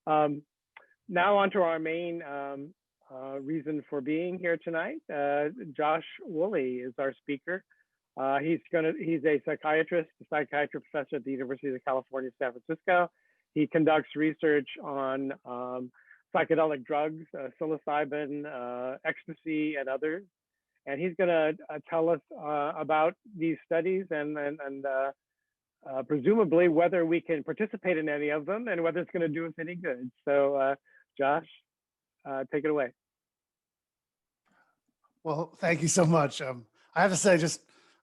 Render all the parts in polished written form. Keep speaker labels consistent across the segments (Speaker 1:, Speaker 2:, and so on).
Speaker 1: Um, Now on to our main reason for being here tonight. Josh Woolley is our speaker. He's a psychiatrist, a psychiatry professor at the University of California, San Francisco. He conducts research on psychedelic drugs, psilocybin, ecstasy, and others. And he's going to tell us about these studies and presumably whether we can participate in any of them and whether it's going to do us any good. So, Josh, take it away.
Speaker 2: Well, thank you so much. I have to say,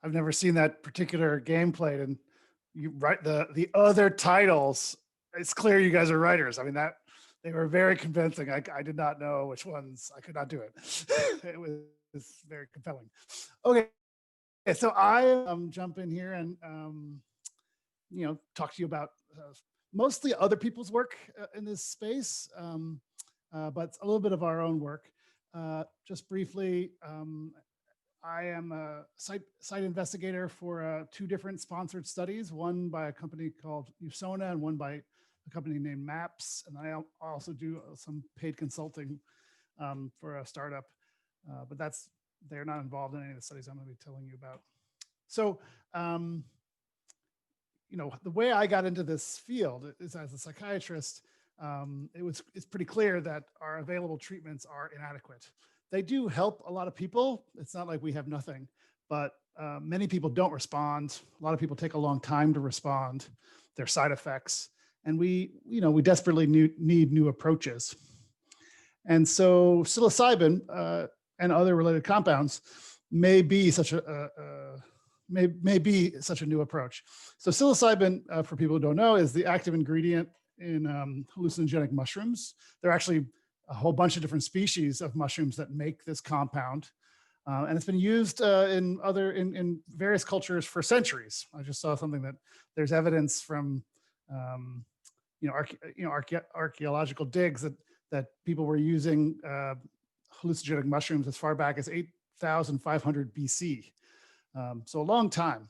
Speaker 2: I've never seen that particular game played, and you write the other titles. It's clear you guys are writers. I mean, they were very convincing. I did not know which ones. I could not do it. It was very compelling. Okay, so I jump in here and talk to you about mostly other people's work in this space, but a little bit of our own work. Just briefly, I am a site investigator for two different sponsored studies, one by a company called USONA and one by a company named MAPS. And I also do some paid consulting for a startup, but they're not involved in any of the studies I'm going to be telling you about. So, the way I got into this field is as a psychiatrist. It's pretty clear that our available treatments are inadequate. They do help a lot of people. It's not like we have nothing, but many people don't respond. A lot of people take a long time to respond. There are side effects, and we desperately need new approaches. And so psilocybin and other related compounds may be such a new approach. So psilocybin, for people who don't know, is the active ingredient in hallucinogenic mushrooms. There are actually a whole bunch of different species of mushrooms that make this compound, and it's been used in various cultures for centuries. I just saw something that there's evidence from archaeological digs that people were using hallucinogenic mushrooms as far back as 8,500 BC. So a long time.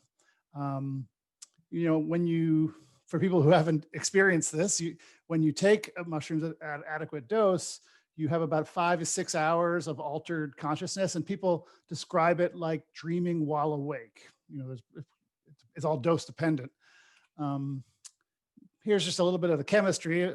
Speaker 2: For people who haven't experienced this, when you take mushrooms at adequate dose, you have about 5 to 6 hours of altered consciousness, and people describe it like dreaming while awake. It's all dose dependent. Here's just a little bit of the chemistry.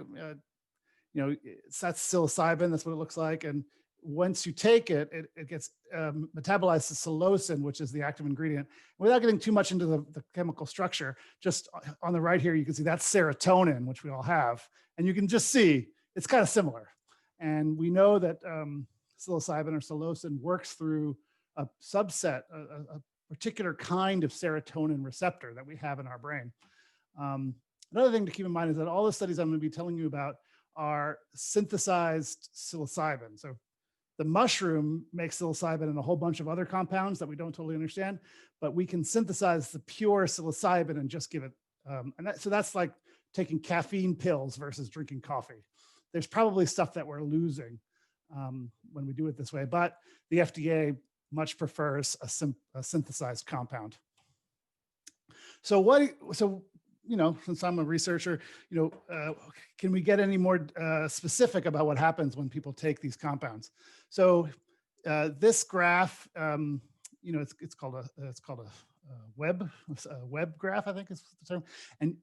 Speaker 2: That's psilocybin. That's what it looks like, and once you take it, it gets metabolized to psilocin, which is the active ingredient. Without getting too much into the chemical structure, just on the right here, you can see that's serotonin, which we all have. And you can just see it's kind of similar. And we know that psilocybin or psilocin works through a subset, a particular kind of serotonin receptor that we have in our brain. Another thing to keep in mind is that all the studies I'm going to be telling you about are synthesized psilocybin. So the mushroom makes psilocybin and a whole bunch of other compounds that we don't totally understand, but we can synthesize the pure psilocybin and just give it. So that's like taking caffeine pills versus drinking coffee. There's probably stuff that we're losing when we do it this way, but the FDA much prefers a synthesized compound. So since I'm a researcher, can we get any more specific about what happens when people take these compounds? So this graph, it's called a web graph, I think is the term. And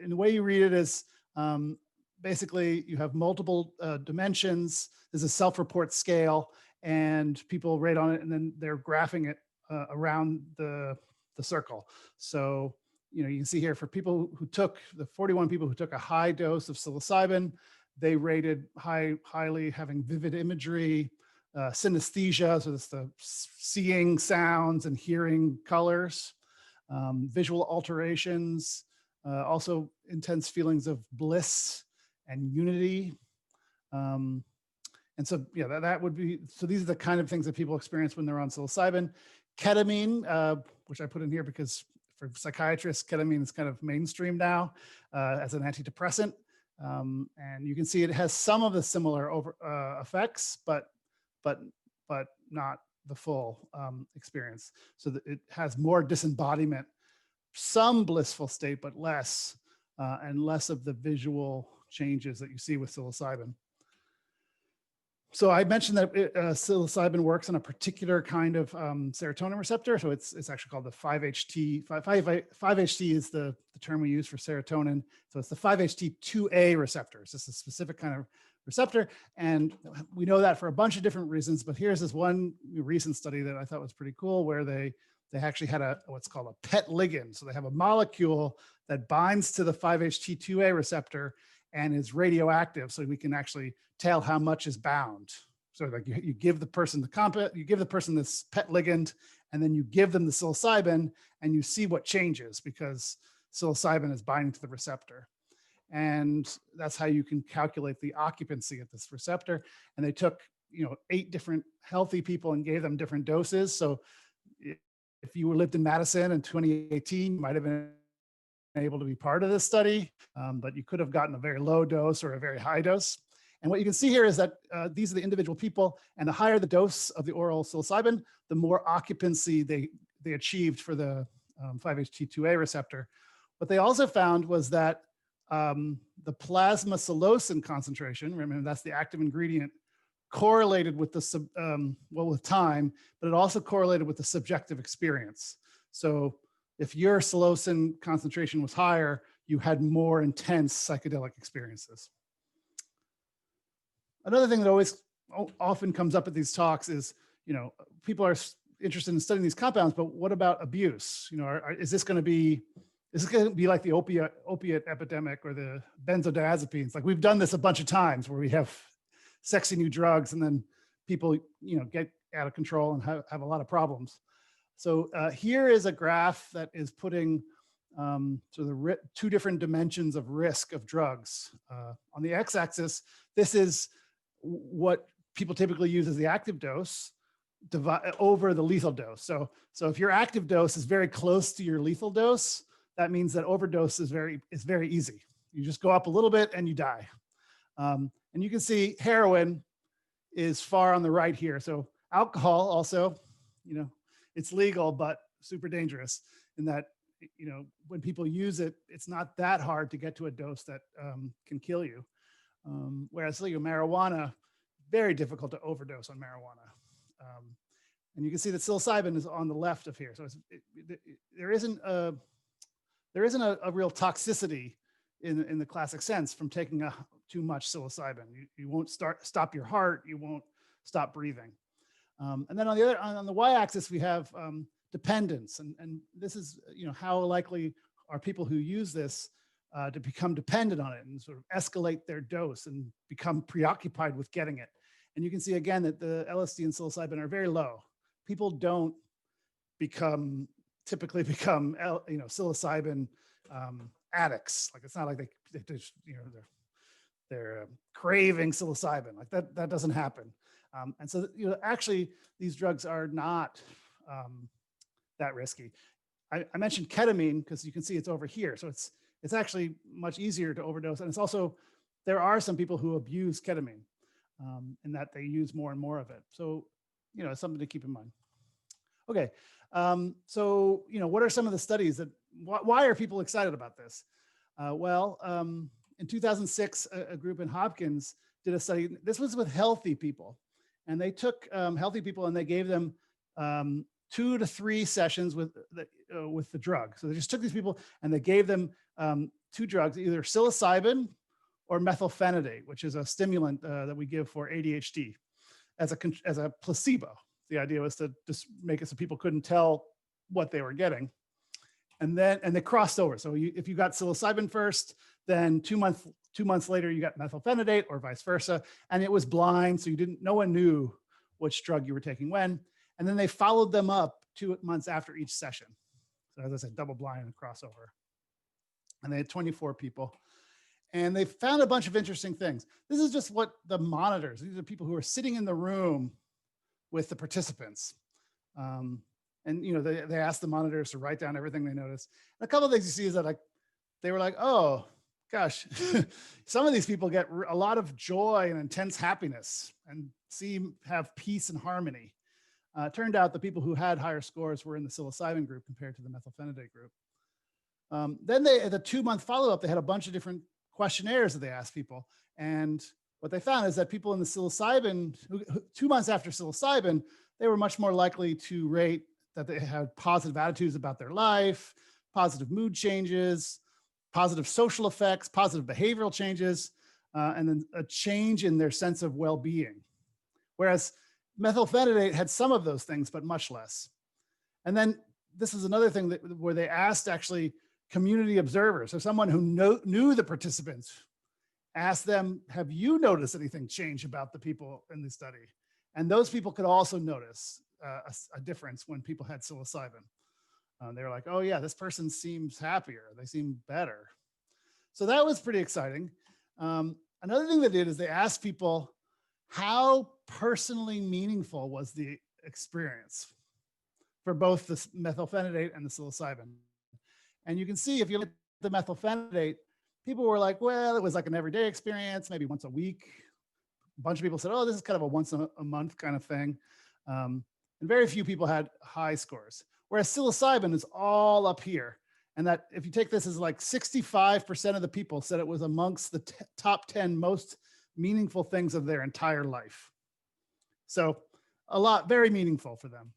Speaker 2: the way you read it is basically you have multiple dimensions. There's a self-report scale, and people rate on it, and then they're graphing it around the circle. So you can see here for people who took the 41 people who took a high dose of psilocybin, they rated highly having vivid imagery, synesthesia, so that's the seeing sounds and hearing colors, visual alterations, also intense feelings of bliss and unity. And so, that would be, so these are the kind of things that people experience when they're on psilocybin. Ketamine, which I put in here because for psychiatrists, ketamine is kind of mainstream now as an antidepressant. And you can see it has some of the similar effects, but not the full experience. So that it has more disembodiment, some blissful state, but less, and less of the visual changes that you see with psilocybin. So I mentioned that psilocybin works on a particular kind of serotonin receptor. So it's actually called the 5-HT. 5-HT is the term we use for serotonin. So it's the 5-HT2A receptors. This is a specific kind of receptor. And we know that for a bunch of different reasons, but here's this one recent study that I thought was pretty cool, where they actually had what's called a PET ligand. So they have a molecule that binds to the 5-HT2A receptor and is radioactive, so we can actually tell how much is bound. So like you give the person this PET ligand, and then you give them the psilocybin, and you see what changes, because psilocybin is binding to the receptor. And that's how you can calculate the occupancy at this receptor. And they took 8 different healthy people and gave them different doses. So if you lived in Madison in 2018, you might have been able to be part of this study, but you could have gotten a very low dose or a very high dose. And what you can see here is that these are the individual people, and the higher the dose of the oral psilocybin, the more occupancy they achieved for the 5-HT2A receptor. What they also found was that the plasma psilocin concentration, remember that's the active ingredient, correlated with with time, but it also correlated with the subjective experience. So if your psilocin concentration was higher, you had more intense psychedelic experiences. Another thing that often comes up at these talks is, people are interested in studying these compounds, but what about abuse? Is this going to be like the opiate epidemic or the benzodiazepines? Like, we've done this a bunch of times where we have sexy new drugs and then people, get out of control and have a lot of problems. So here is a graph that is putting the 2 different dimensions of risk of drugs. On the x-axis, this is what people typically use as the active dose over the lethal dose. So if your active dose is very close to your lethal dose, that means that overdose is very easy. You just go up a little bit and you die. And you can see heroin is far on the right here. So alcohol also, it's legal, but super dangerous in that, when people use it, it's not that hard to get to a dose that can kill you. Whereas marijuana, very difficult to overdose on marijuana. And you can see that psilocybin is on the left of here. So there isn't a real toxicity in the classic sense from taking too much psilocybin. You won't stop your heart. You won't stop breathing. And then on the y-axis, we have dependence. And this is, how likely are people who use this to become dependent on it and sort of escalate their dose and become preoccupied with getting it. And you can see again that the LSD and psilocybin are very low. People don't typically become psilocybin addicts. Like, it's not like they're craving psilocybin. Like that doesn't happen. And so actually these drugs are not that risky. I mentioned ketamine because you can see it's over here. So it's actually much easier to overdose. And it's also, there are some people who abuse ketamine in that they use more and more of it. So, it's something to keep in mind. Okay. So, what are some of the studies why are people excited about this? In 2006, a group in Hopkins did a study. This was with healthy people, and they took healthy people and they gave them 2 to 3 sessions with the drug. So they just took these people and they gave them 2 drugs, either psilocybin or methylphenidate, which is a stimulant that we give for ADHD, as a placebo. The idea was to just make it so people couldn't tell what they were getting. And they crossed over. So if you got psilocybin first, then 2 months later, you got methylphenidate, or vice versa. And it was blind, so no one knew which drug you were taking when. And then they followed them up 2 months after each session. So as I said, double blind and crossover. And they had 24 people. And they found a bunch of interesting things. This is just what the monitors, these are people who are sitting in the room with the participants. And they asked the monitors to write down everything they noticed. And a couple of things you see is that they were like, oh gosh, some of these people get a lot of joy and intense happiness and have peace and harmony. Turned out the people who had higher scores were in the psilocybin group compared to the methylphenidate group. Then at the 2-month follow-up, they had a bunch of different questionnaires that they asked people. And what they found is that people in the psilocybin, 2 months after psilocybin, they were much more likely to rate that they had positive attitudes about their life, positive mood changes, positive social effects, positive behavioral changes, and then a change in their sense of well-being. Whereas methylphenidate had some of those things, but much less. And then this is another thing where they asked actually community observers, so someone who knew the participants, asked them, have you noticed anything change about the people in the study? And those people could also notice a difference when people had psilocybin. They were like, oh yeah, this person seems happier. They seem better. So that was pretty exciting. Another thing they did is they asked people, how personally meaningful was the experience for both the methylphenidate and the psilocybin? And you can see if you look at the methylphenidate, people were like, well, it was like an everyday experience, maybe once a week. A bunch of people said, oh, this is kind of a once a month kind of thing. And very few people had high scores. Whereas psilocybin is all up here. And that if you take this as like 65% of the people said it was amongst the top 10 most meaningful things of their entire life. So a lot, very meaningful for them.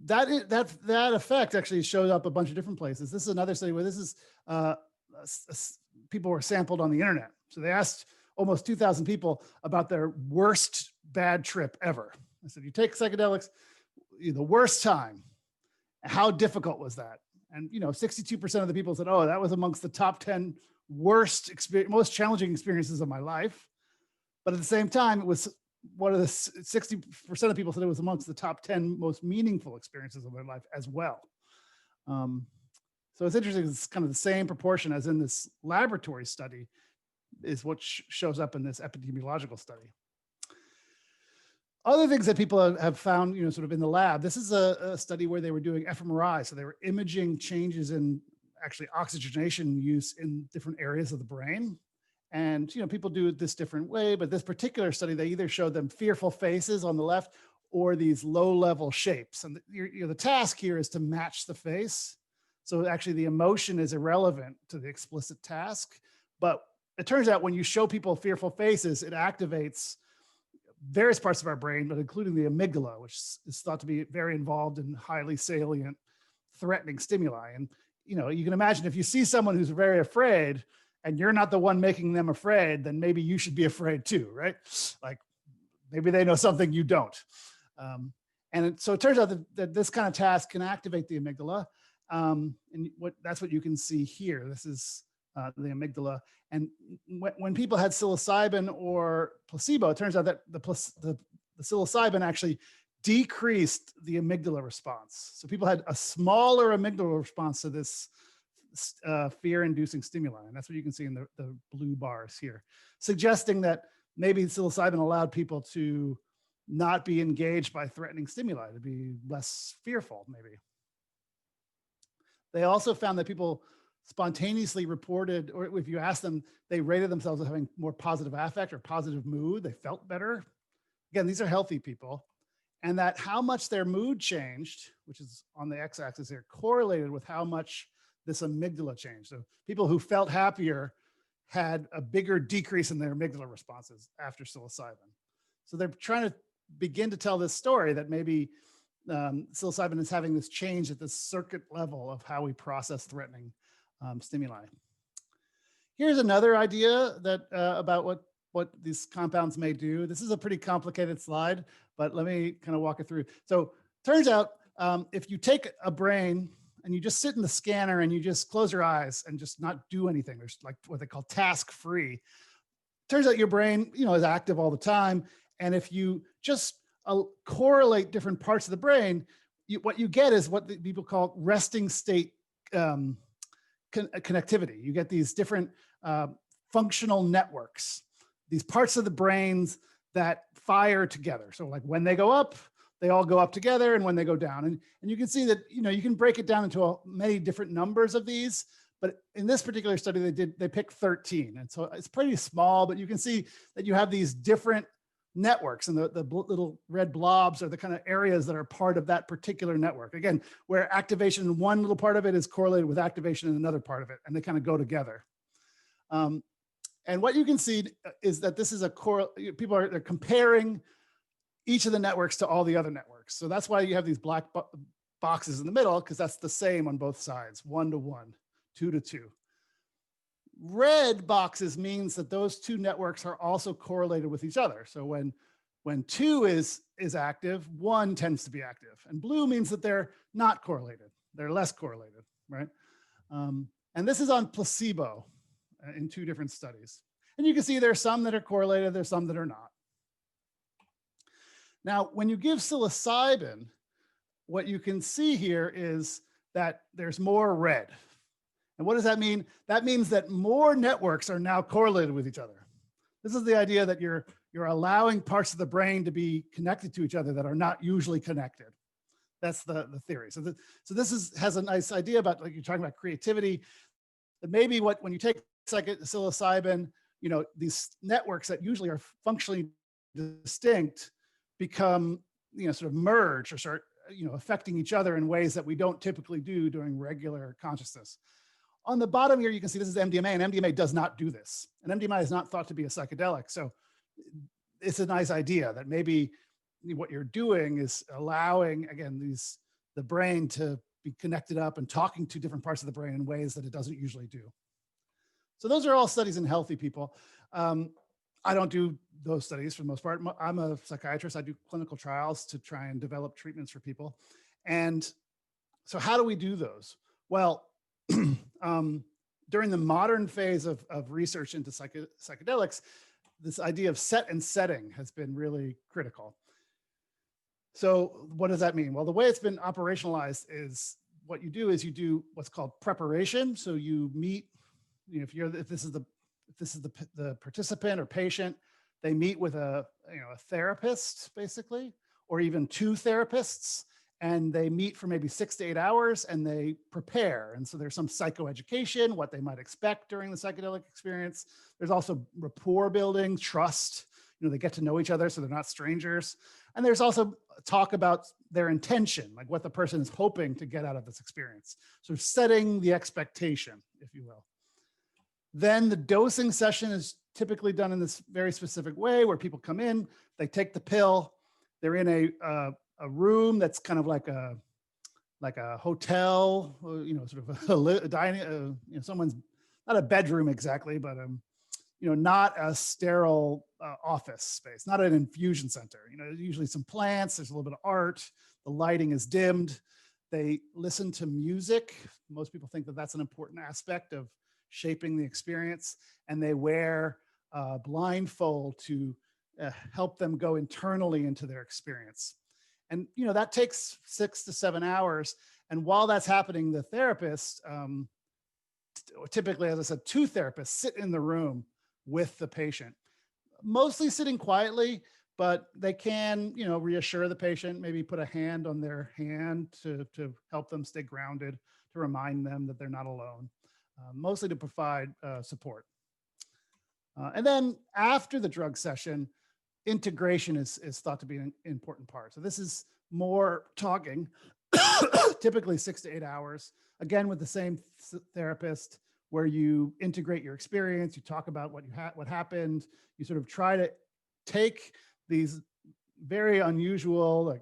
Speaker 2: That effect actually showed up a bunch of different places. This is another study where this is people were sampled on the internet. So they asked almost 2,000 people about their worst bad trip ever. I said, you take psychedelics, the worst time, how difficult was that? And 62% of the people said, oh, that was amongst the top 10 worst most challenging experiences of my life. But at the same time, it was one of the 60% of people said it was amongst the top 10 most meaningful experiences of their life as well. So it's interesting, it's kind of the same proportion as in this laboratory study is what shows up in this epidemiological study. Other things that people have found, sort of in the lab, this is a study where they were doing fMRI. So they were imaging changes in actually oxygenation use in different areas of the brain. And, people do it this different way, but this particular study, they either showed them fearful faces on the left or these low-level shapes. And the task here is to match the face. So actually the emotion is irrelevant to the explicit task. But it turns out when you show people fearful faces, it activates various parts of our brain, but including the amygdala, which is thought to be very involved in highly salient, threatening stimuli. And, you can imagine if you see someone who's very afraid and you're not the one making them afraid, then maybe you should be afraid too, right? Like maybe they know something you don't. So it turns out that this kind of task can activate the amygdala. And that's what you can see here. This is the amygdala. And when people had psilocybin or placebo, it turns out that the psilocybin actually decreased the amygdala response. So people had a smaller amygdala response to this fear-inducing stimuli. And that's what you can see in the blue bars here, suggesting that maybe psilocybin allowed people to not be engaged by threatening stimuli, to be less fearful, maybe. They also found that people spontaneously reported, or if you ask them, they rated themselves as having more positive affect or positive mood. They felt better. Again, these are healthy people. And that how much their mood changed, which is on the x-axis here, correlated with how much this amygdala changed. So people who felt happier had a bigger decrease in their amygdala responses after psilocybin. So they're trying to begin to tell this story that maybe psilocybin is having this change at the circuit level of how we process threatening stimuli. Here's another idea that about what these compounds may do. This is a pretty complicated slide, but let me kind of walk it through. So turns out if you take a brain and you just sit in the scanner and you just close your eyes and just not do anything, there's like what they call task free. Turns out your brain, is active all the time. And if you just correlate different parts of the brain, what you get is what people call resting state connectivity. You get these different functional networks, these parts of the brains that fire together. So like when they go up, they all go up together, and when they go down. And you can see that, you can break it down into many different numbers of these. But in this particular study, they picked 13. And so it's pretty small, but you can see that you have these different networks, and the little red blobs are the kind of areas that are part of that particular network. Again, where activation in one little part of it is correlated with activation in another part of it, and they kind of go together. And what you can see is that this is people are comparing each of the networks to all the other networks. So that's why you have these black boxes in the middle, because that's the same on both sides, 1 to 1, 2 to 2. Red boxes means that those two networks are also correlated with each other. So when 2 is active, 1 tends to be active. And blue means that they're not correlated. They're less correlated, right? And this is on placebo in 2 different studies. And you can see there's some that are correlated, there's some that are not. Now, when you give psilocybin, what you can see here is that there's more red. And what does that mean? That means that more networks are now correlated with each other. This is the idea that you're allowing parts of the brain to be connected to each other that are not usually connected. That's the theory. So this has a nice idea about, like, you're talking about creativity, that maybe when you take psilocybin, these networks that usually are functionally distinct become, sort of merge or start, affecting each other in ways that we don't typically do during regular consciousness. On the bottom here, you can see this is MDMA, and MDMA does not do this. And MDMA is not thought to be a psychedelic. So it's a nice idea that maybe what you're doing is allowing, again, the brain to be connected up and talking to different parts of the brain in ways that it doesn't usually do. So those are all studies in healthy people. I don't do those studies for the most part. I'm a psychiatrist. I do clinical trials to try and develop treatments for people. And so how do we do those? Well, during the modern phase of research into psychedelics, this idea of set and setting has been really critical. So what does that mean? Well, the way it's been operationalized is what you do is you do what's called preparation. So you meet, if this is the participant or patient, they meet with a therapist, basically, or even 2 therapists, and they meet for maybe 6 to 8 hours and they prepare. And so there's some psychoeducation, what they might expect during the psychedelic experience. There's also rapport building, trust, they get to know each other so they're not strangers. And there's also talk about their intention, like what the person is hoping to get out of this experience. So setting the expectation, if you will. Then the dosing session is typically done in this very specific way where people come in, they take the pill, they're in a room that's kind of like a hotel, sort of a dining, someone's, not a bedroom exactly, but not a sterile office space, not an infusion center. Usually some plants, there's a little bit of art, the lighting is dimmed. They listen to music. Most people think that that's an important aspect of shaping the experience, and they wear a blindfold to help them go internally into their experience. And that takes 6 to 7 hours. And while that's happening, the therapist, typically, as I said, 2 therapists sit in the room with the patient, mostly sitting quietly, but they can, reassure the patient, maybe put a hand on their hand to help them stay grounded, to remind them that they're not alone, mostly to provide support. And then after the drug session, integration is thought to be an important part. So this is more talking, typically 6 to 8 hours, again with the same therapist, where you integrate your experience, you talk about what happened, you sort of try to take these very unusual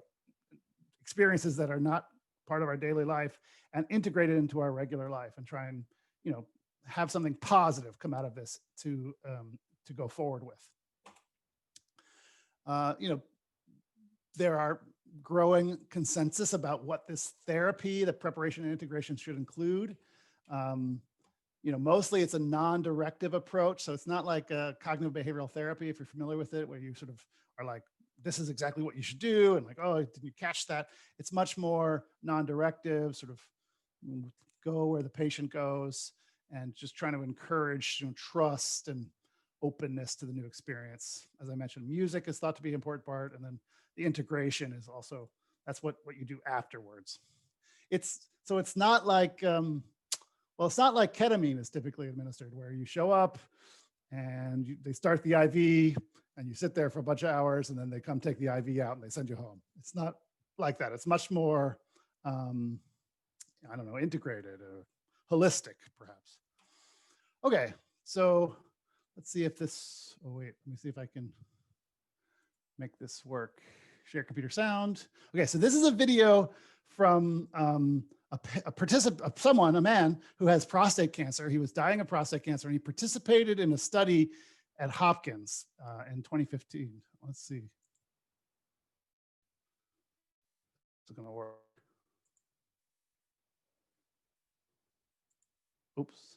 Speaker 2: experiences that are not part of our daily life and integrate it into our regular life and try and have something positive come out of this to go forward with. There are growing consensus about what this therapy, the preparation and integration, should include. Mostly it's a non-directive approach. So it's not like a cognitive behavioral therapy, if you're familiar with it, where you sort of are like, this is exactly what you should do. And like, oh, did you catch that? It's much more non-directive, sort of go where the patient goes, and just trying to encourage trust and openness to the new experience. As I mentioned, music is thought to be an important part. And then the integration is also, that's what you do afterwards. It's not like, it's not like ketamine is typically administered, where you show up and they start the IV and you sit there for a bunch of hours and then they come take the IV out and they send you home. It's not like that. It's much more, integrated or holistic, perhaps. Okay, So let's see if this, oh wait, let me see if I can make this work. Share computer sound. Okay, so this is a video from a participant, a man who has prostate cancer. He was dying of prostate cancer, and he participated in a study at Hopkins in 2015. Let's see. It's going to work. Oops.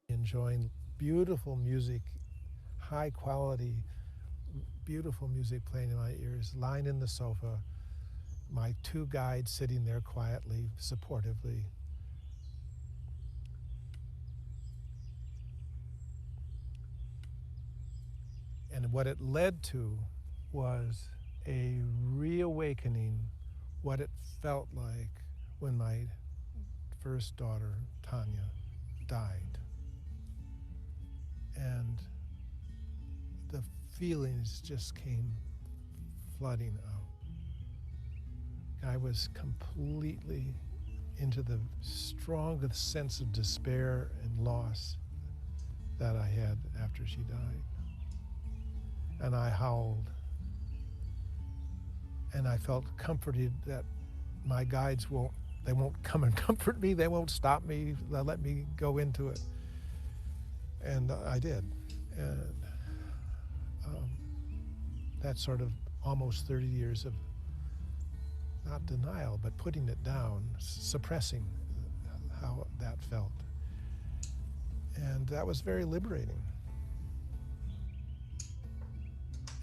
Speaker 3: Enjoying beautiful music, high quality, beautiful music playing in my ears, lying in the sofa, my two guides sitting there quietly, supportively. And what it led to was a reawakening what it felt like when my first daughter, Tanya, died. And the feelings just came flooding out. I was completely into the strongest sense of despair and loss that I had after she died. And I howled. And I felt comforted that my guides won't come and comfort me. They won't stop me. They'll let me go into it. And I did. And that's sort of almost 30 years of not denial, but putting it down, suppressing how that felt. And that was very liberating.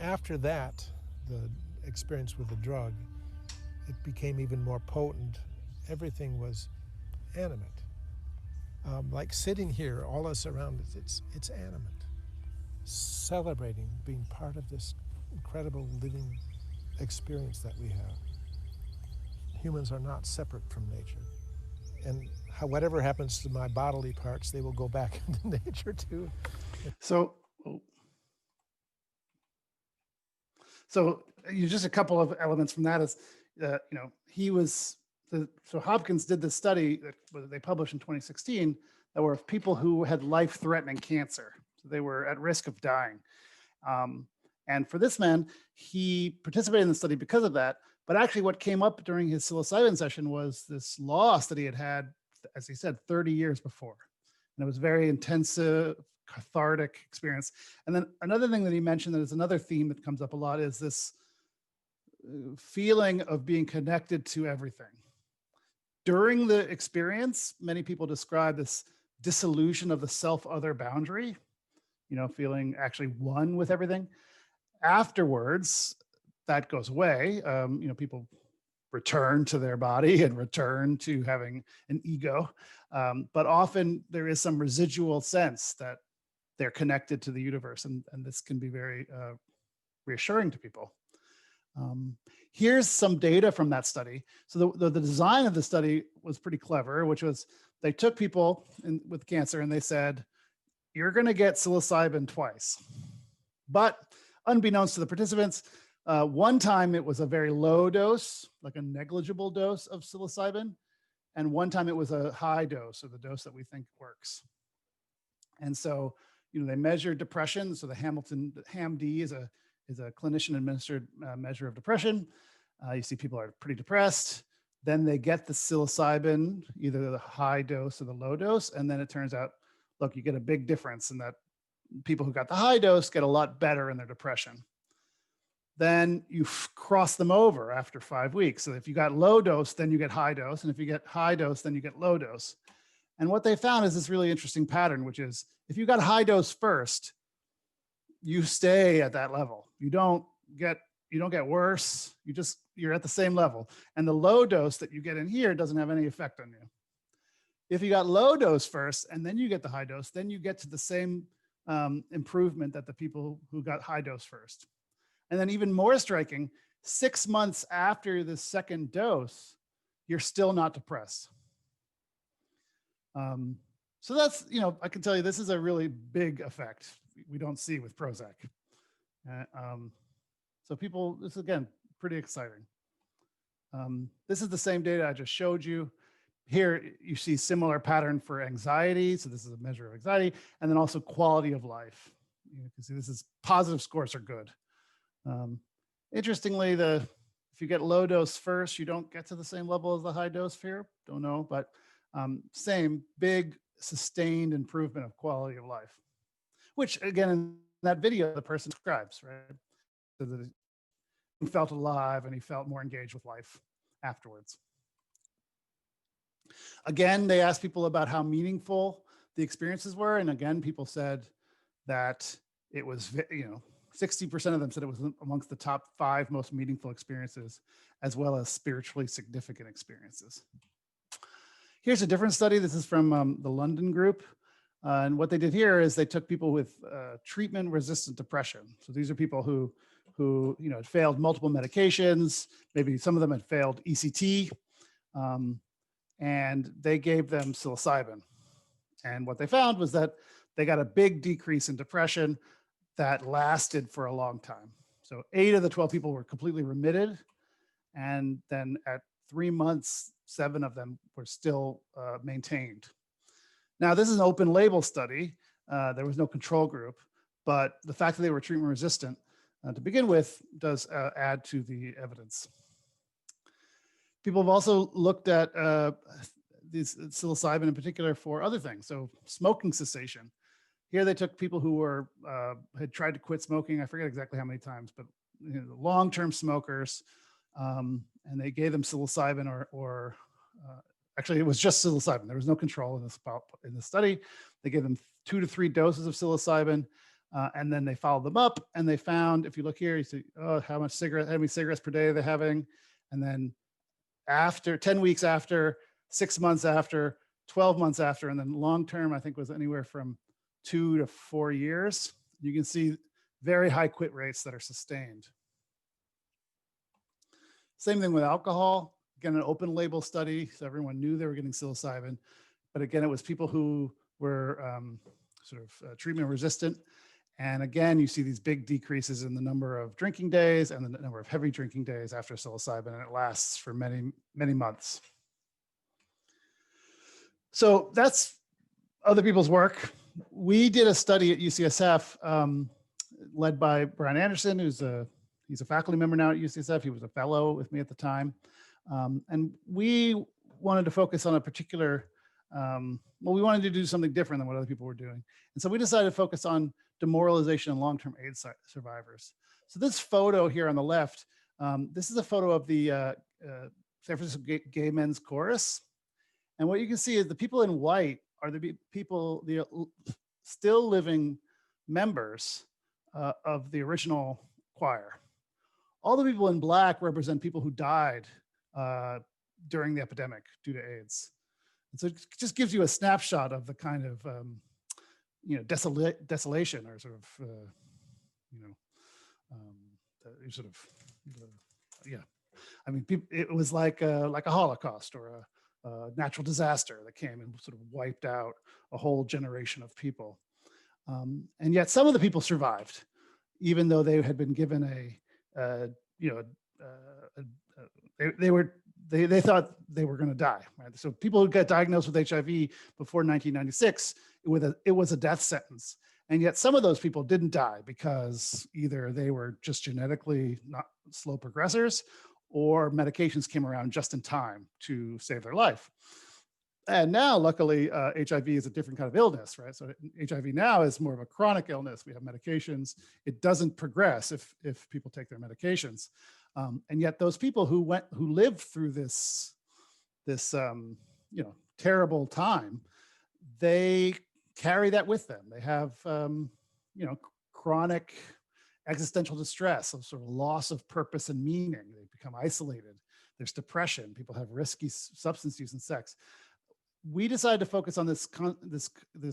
Speaker 3: After that, the experience with the drug, it became even more potent. Everything was animate. Like sitting here, all us around us, it's animate. Celebrating being part of this incredible living experience that we have. Humans are not separate from nature. And whatever happens to my bodily parts, they will go back into nature too.
Speaker 2: So just a couple of elements from that is, so Hopkins did this study that they published in 2016 that were of people who had life-threatening cancer. So they were at risk of dying. And for this man, he participated in the study because of that. But actually what came up during his psilocybin session was this loss that he had, as he said, 30 years before. And it was very intensive, cathartic experience. And then another thing that he mentioned that is another theme that comes up a lot is this feeling of being connected to everything. During the experience, many people describe this dissolution of the self-other boundary, feeling actually one with everything. Afterwards, that goes away. People return to their body and return to having an ego. But often there is some residual sense that they're connected to the universe. And this can be very reassuring to people. Here's some data from that study. So the design of the study was pretty clever, which was they took people with cancer and they said, you're going to get psilocybin twice. But unbeknownst to the participants, one time it was a very low dose, like a negligible dose of psilocybin. And one time it was a high dose, or the dose that we think works. And so, they measured depression. So the HAM-D is a clinician administered measure of depression. You see people are pretty depressed. Then they get the psilocybin, either the high dose or the low dose. And then it turns out, look, you get a big difference in that people who got the high dose get a lot better in their depression. Then you cross them over after 5 weeks. So if you got low dose, then you get high dose. And if you get high dose, then you get low dose. And what they found is this really interesting pattern, which is if you got high dose first, you stay at that level. You don't get worse. You're at the same level. And the low dose that you get in here doesn't have any effect on you. If you got low dose first and then you get the high dose, then you get to the same improvement that the people who got high dose first. And then even more striking, 6 months after the second dose, you're still not depressed. So that's, I can tell you this is a really big effect we don't see with Prozac. So people, this is again, pretty exciting. This is the same data I just showed you. Here you see similar pattern for anxiety. So this is a measure of anxiety, and then also quality of life. You can see this is positive scores are good. Interestingly, if you get low dose first, you don't get to the same level as the high dose here. Don't know, but same big sustained improvement of quality of life, which again, in that video, the person describes, right? So that he felt alive and he felt more engaged with life afterwards. Again, they asked people about how meaningful the experiences were. And again, people said that it was, 60% of them said it was amongst the top 5 most meaningful experiences, as well as spiritually significant experiences. Here's a different study. This is from the London group. And what they did here is they took people with treatment-resistant depression. So these are people who had failed multiple medications. Maybe some of them had failed ECT. And they gave them psilocybin. And what they found was that they got a big decrease in depression that lasted for a long time. So 8 of the 12 people were completely remitted. And then at 3 months, 7 of them were still maintained. Now, this is an open label study. There was no control group, but the fact that they were treatment resistant to begin with does add to the evidence. People have also looked at these psilocybin in particular for other things. So smoking cessation. Here they took people who were had tried to quit smoking. I forget exactly how many times, but long-term smokers, and they gave them psilocybin or actually it was just psilocybin. There was no control in this study. They gave them 2 to 3 doses of psilocybin, and then they followed them up. And they found, if you look here, you see, how many cigarettes per day are they having, and then after 10 weeks after, 6 months after, 12 months after, and then long-term, I think was anywhere from 2 to 4 years. You can see very high quit rates that are sustained. Same thing with alcohol. Again, an open label study, so everyone knew they were getting psilocybin. But again, it was people who were treatment resistant. And again, you see these big decreases in the number of drinking days and the number of heavy drinking days after psilocybin, and it lasts for many, many months. So that's other people's work. We did a study at UCSF led by Brian Anderson, he's a faculty member now at UCSF. He was a fellow with me at the time. And we wanted to focus on a particular, we wanted to do something different than what other people were doing. And so we decided to focus on demoralization in long-term AIDS survivors. So this photo here on the left, this is a photo of the San Francisco Gay Men's Chorus. And what you can see is the people in white are the people, the still living members of the original choir. All the people in black represent people who died during the epidemic due to AIDS. And so it just gives you a snapshot of the kind of desolation or sort of I mean, it was like a Holocaust or a natural disaster that came and sort of wiped out a whole generation of people. And yet some of the people survived, even though they had been given they thought they were going to die, right? So people who got diagnosed with HIV before 1996, it was a death sentence. And yet some of those people didn't die because either they were just genetically not slow progressors, or medications came around just in time to save their life. And now, luckily, HIV is a different kind of illness, right? So HIV now is more of a chronic illness. We have medications. It doesn't progress if people take their medications. And yet those people who lived through this terrible time, they carry that with them. They have chronic existential distress, of sort of loss of purpose and meaning. They become isolated. There's depression. People have risky substance use and sex. We decided to focus on this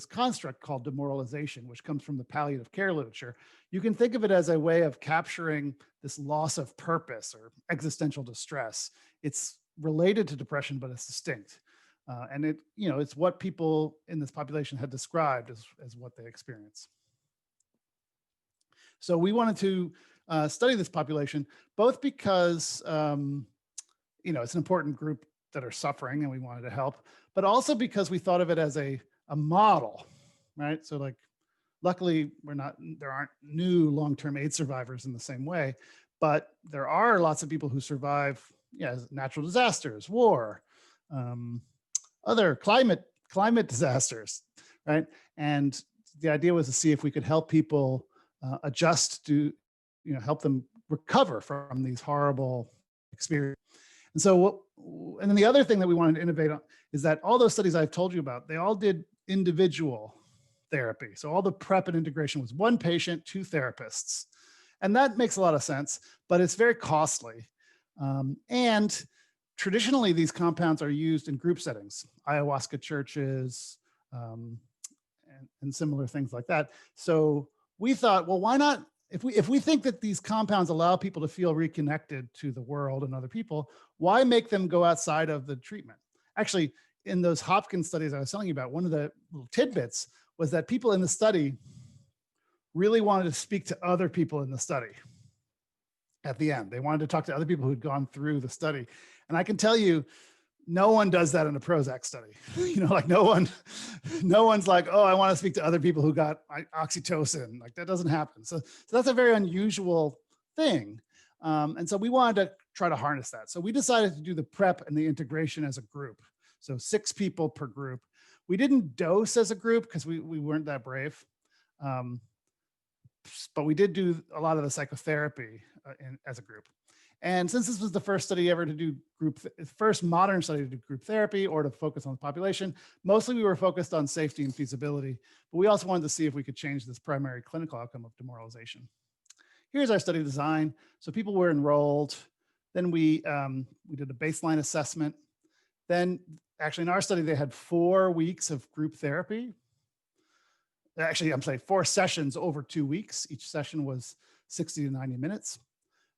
Speaker 2: construct called demoralization, which comes from the palliative care literature. You can think of it as a way of capturing this loss of purpose or existential distress. It's related to depression, but it's distinct. And it's what people in this population had described as what they experience. So we wanted to study this population, both because it's an important group that are suffering and we wanted to help, but also because we thought of it as a model, right? So like, luckily there aren't new long-term AIDS survivors in the same way, but there are lots of people who survive natural disasters, war, other climate disasters, right? And the idea was to see if we could help people adjust to, help them recover from these horrible experiences. And so and then the other thing that we wanted to innovate on is that all those studies I've told you about, they all did individual therapy. So all the prep and integration was one patient, two therapists. And that makes a lot of sense, but it's very costly. And traditionally, these compounds are used in group settings, ayahuasca churches, and similar things like that. So we thought, well, why not? If we think that these compounds allow people to feel reconnected to the world and other people, why make them go outside of the treatment? Actually, in those Hopkins studies I was telling you about, one of the little tidbits was that people in the study really wanted to speak to other people in the study at the end. They wanted to talk to other people who'd gone through the study. And I can tell you, no one does that in a Prozac study. Like no one's like, oh, I want to speak to other people who got oxytocin. Like that doesn't happen. So that's a very unusual thing. And so we wanted to try to harness that. So we decided to do the prep and the integration as a group. So 6 people per group. We didn't dose as a group because we weren't that brave. But we did do a lot of the psychotherapy as a group. And since this was the first study ever to do first modern study to do group therapy or to focus on the population, mostly we were focused on safety and feasibility, but we also wanted to see if we could change this primary clinical outcome of demoralization. Here's our study design. So people were enrolled. Then we did a baseline assessment. Then actually in our study, they had 4 weeks of group therapy. Actually, I'm sorry, 4 sessions over 2 weeks. Each session was 60 to 90 minutes.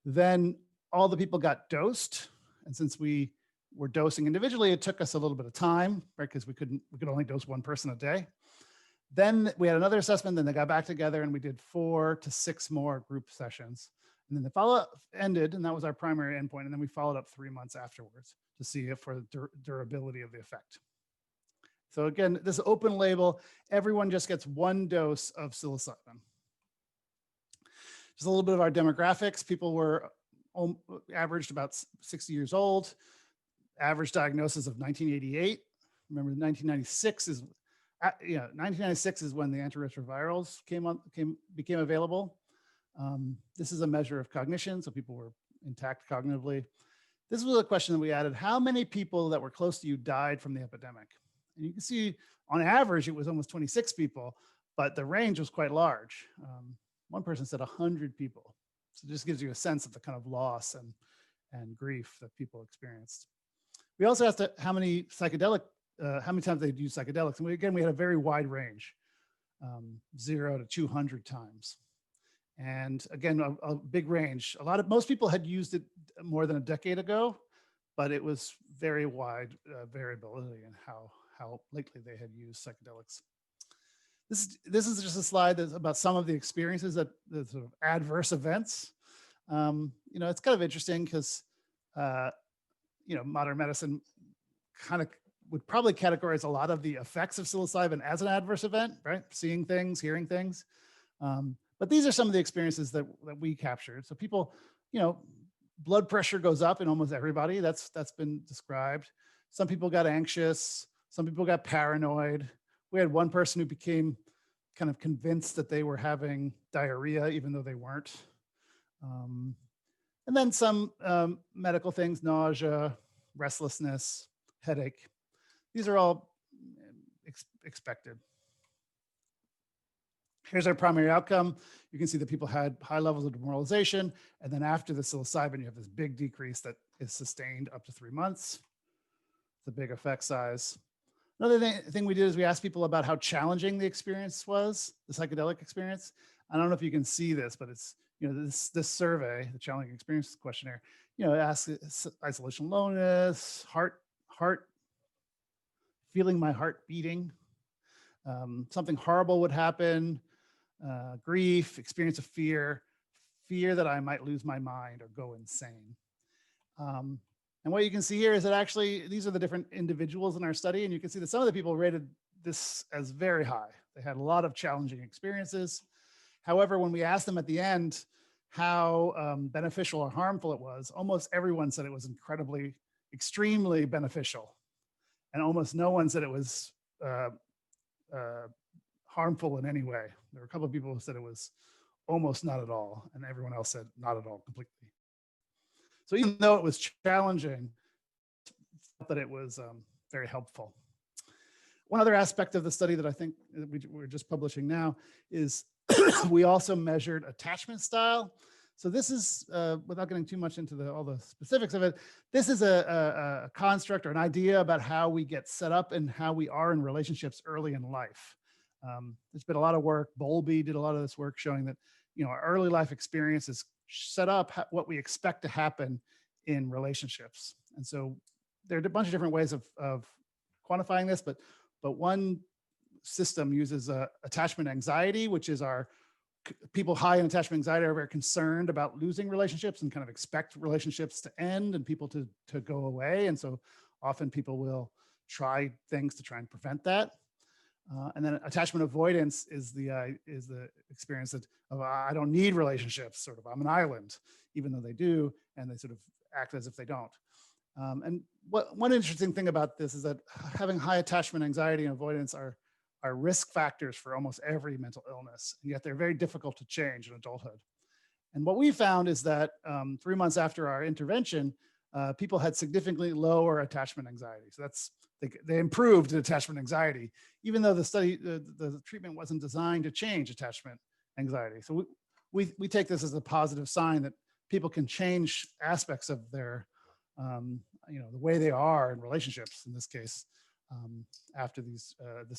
Speaker 2: Then all the people got dosed. And since we were dosing individually, it took us a little bit of time, right? Because we could only dose 1 person a day. Then we had another assessment, then they got back together and we did 4 to 6 more group sessions. And then the follow-up ended, and that was our primary endpoint. And then we followed up 3 months afterwards to see if for the durability of the effect. So again, this open label, everyone just gets 1 dose of psilocybin. Just a little bit of our demographics. People were averaged about 60 years old, average diagnosis of 1988. Remember, 1996 is when the antiretrovirals became available. This is a measure of cognition, so people were intact cognitively. This was a question that we added: how many people that were close to you died from the epidemic? And you can see on average, it was almost 26 people, but the range was quite large. One person said 100 people. So it just gives you a sense of the kind of loss and grief that people experienced. We also asked how many times they'd use psychedelics. And we had a very wide range, 0 to 200 times. And again, a big range. Most people had used it more than a decade ago, but it was very wide variability in how lately they had used psychedelics. This is just a slide that's about some of the experiences that the sort of adverse events. It's kind of interesting because, modern medicine kind of would probably categorize a lot of the effects of psilocybin as an adverse event, right? Seeing things, hearing things. But these are some of the experiences that we captured. So people, blood pressure goes up in almost everybody. That's been described. Some people got anxious. Some people got paranoid. We had one person who became kind of convinced that they were having diarrhea, even though they weren't. And then some medical things: nausea, restlessness, headache. These are all expected. Here's our primary outcome. You can see that people had high levels of demoralization. And then after the psilocybin, you have this big decrease that is sustained up to 3 months. It's a big effect size. Another thing we did is we asked people about how challenging the experience was, the psychedelic experience. I don't know if you can see this, but it's, this survey, the challenging experience questionnaire, it asks isolation, loneliness, heart, feeling my heart beating, something horrible would happen, grief, experience of fear that I might lose my mind or go insane. And what you can see here is that actually these are the different individuals in our study, and you can see that some of the people rated this as very high. They had a lot of challenging experiences. However, when we asked them at the end how beneficial or harmful it was, almost everyone said it was extremely beneficial. And almost no one said it was harmful in any way. There were a couple of people who said it was almost not at all, and everyone else said not at all completely. So even though it was challenging, I thought that it was very helpful. One other aspect of the study that I think we're just publishing now is we also measured attachment style. So this is, without getting too much into all the specifics of it, this is a construct or an idea about how we get set up and how we are in relationships early in life. There's been a lot of work, Bowlby did a lot of this work showing that, our early life experiences set up what we expect to happen in relationships. And so there are a bunch of different ways of quantifying this, but one system uses attachment anxiety, which is people high in attachment anxiety are very concerned about losing relationships and kind of expect relationships to end and people to go away. And so often people will try things to try and prevent that. And then attachment avoidance is the experience that I don't need relationships, sort of, I'm an island, even though they do, and they sort of act as if they don't. And one interesting thing about this is that having high attachment anxiety and avoidance are risk factors for almost every mental illness, and yet they're very difficult to change in adulthood. And what we found is that 3 months after our intervention, people had significantly lower attachment anxiety. So they improved in attachment anxiety, even though the treatment wasn't designed to change attachment anxiety. So we take this as a positive sign that people can change aspects of their, the way they are in relationships, in this case, after this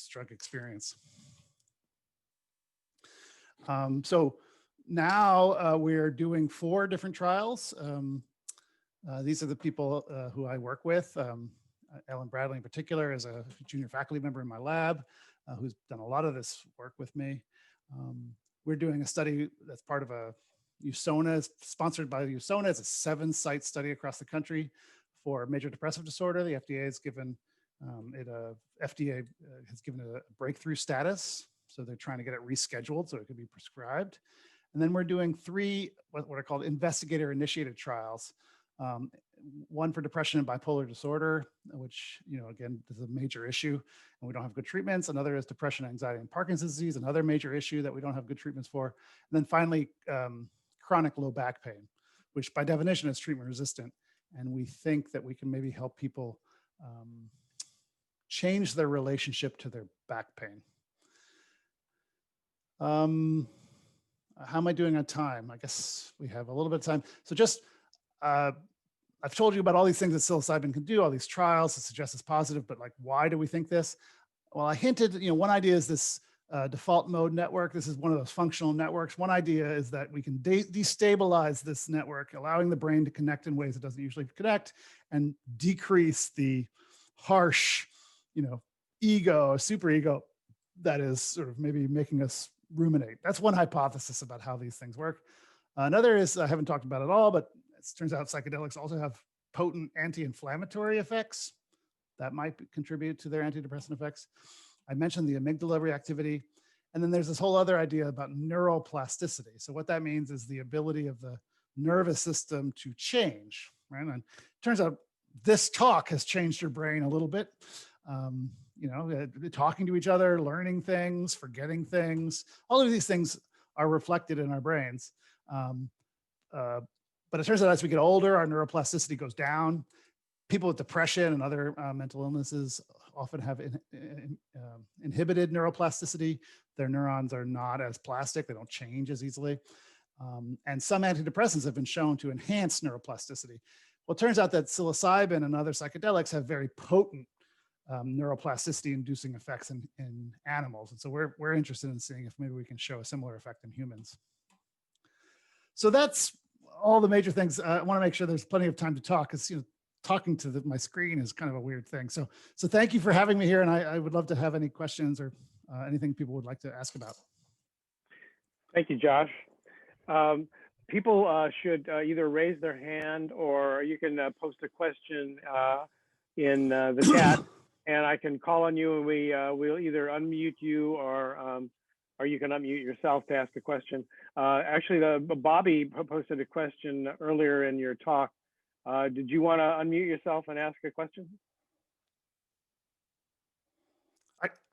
Speaker 2: drug experience. So now we're doing 4 different trials. These are the people who I work with. Ellen Bradley in particular is a junior faculty member in my lab who's done a lot of this work with me. We're doing a study that's part of a USONA, sponsored by USONA. It's a 7-site study across the country for major depressive disorder. The FDA has given it a breakthrough status. So they're trying to get it rescheduled so it could be prescribed. And then we're doing 3 what are called investigator-initiated trials. One for depression and bipolar disorder, which, again, is a major issue and we don't have good treatments. Another is depression, anxiety, and Parkinson's disease, another major issue that we don't have good treatments for. And then finally, chronic low back pain, which by definition is treatment resistant. And we think that we can maybe help people change their relationship to their back pain. How am I doing on time? I guess we have a little bit of time. So just, I've told you about all these things that psilocybin can do, all these trials that suggest it's positive, but why do we think this? Well, I hinted, one idea is this default mode network. This is one of those functional networks. One idea is that we can destabilize this network, allowing the brain to connect in ways it doesn't usually connect, and decrease the harsh, ego, super ego that is sort of maybe making us ruminate. That's one hypothesis about how these things work. Another is, I haven't talked about it all, but it turns out psychedelics also have potent anti-inflammatory effects that might contribute to their antidepressant effects. I mentioned the amygdala reactivity. And then there's this whole other idea about neuroplasticity. So what that means is the ability of the nervous system to change, right? And it turns out this talk has changed your brain a little bit. Talking to each other, learning things, forgetting things, all of these things are reflected in our brains. But it turns out as we get older, our neuroplasticity goes down. People with depression and other mental illnesses often have inhibited neuroplasticity. Their neurons are not as plastic. They don't change as easily. And some antidepressants have been shown to enhance neuroplasticity. Well, it turns out that psilocybin and other psychedelics have very potent neuroplasticity-inducing effects in animals. And so we're interested in seeing if maybe we can show a similar effect in humans. So that's all the major things. I want to make sure there's plenty of time to talk, because talking to my screen is kind of a weird thing. So thank you for having me here, and I would love to have any questions or anything people would like to ask about.
Speaker 1: Thank you, Josh. people should either raise their hand, or you can post a question in the chat, and I can call on you, and we'll either unmute you, or you can unmute yourself to ask a question. Actually, Bobby posted a question earlier in your talk. Did you want to unmute yourself and ask a question?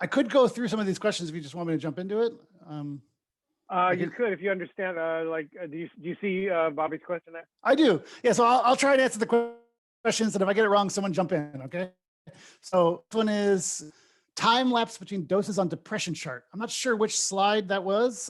Speaker 2: I could go through some of these questions if you just want me to jump into it.
Speaker 1: You could, if you understand. Do you see Bobby's question there?
Speaker 2: I do. Yeah. So I'll try to answer the questions, and if I get it wrong, someone jump in. Okay. So this one is time lapse between doses on depression chart. I'm not sure which slide that was,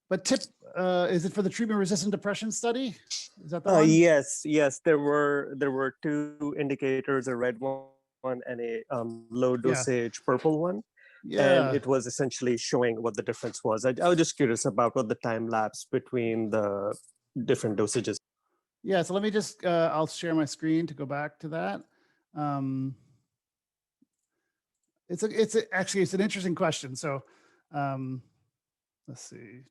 Speaker 2: but is it for the treatment-resistant depression study? Is that the one?
Speaker 4: Yes. There were two indicators: a red one and a low dosage purple one. Yeah. And it was essentially showing what the difference was. I was just curious about what the time lapse between the different dosages.
Speaker 2: Yeah, so let me just, I'll share my screen to go back to that. Actually, it's an interesting question. So let's see.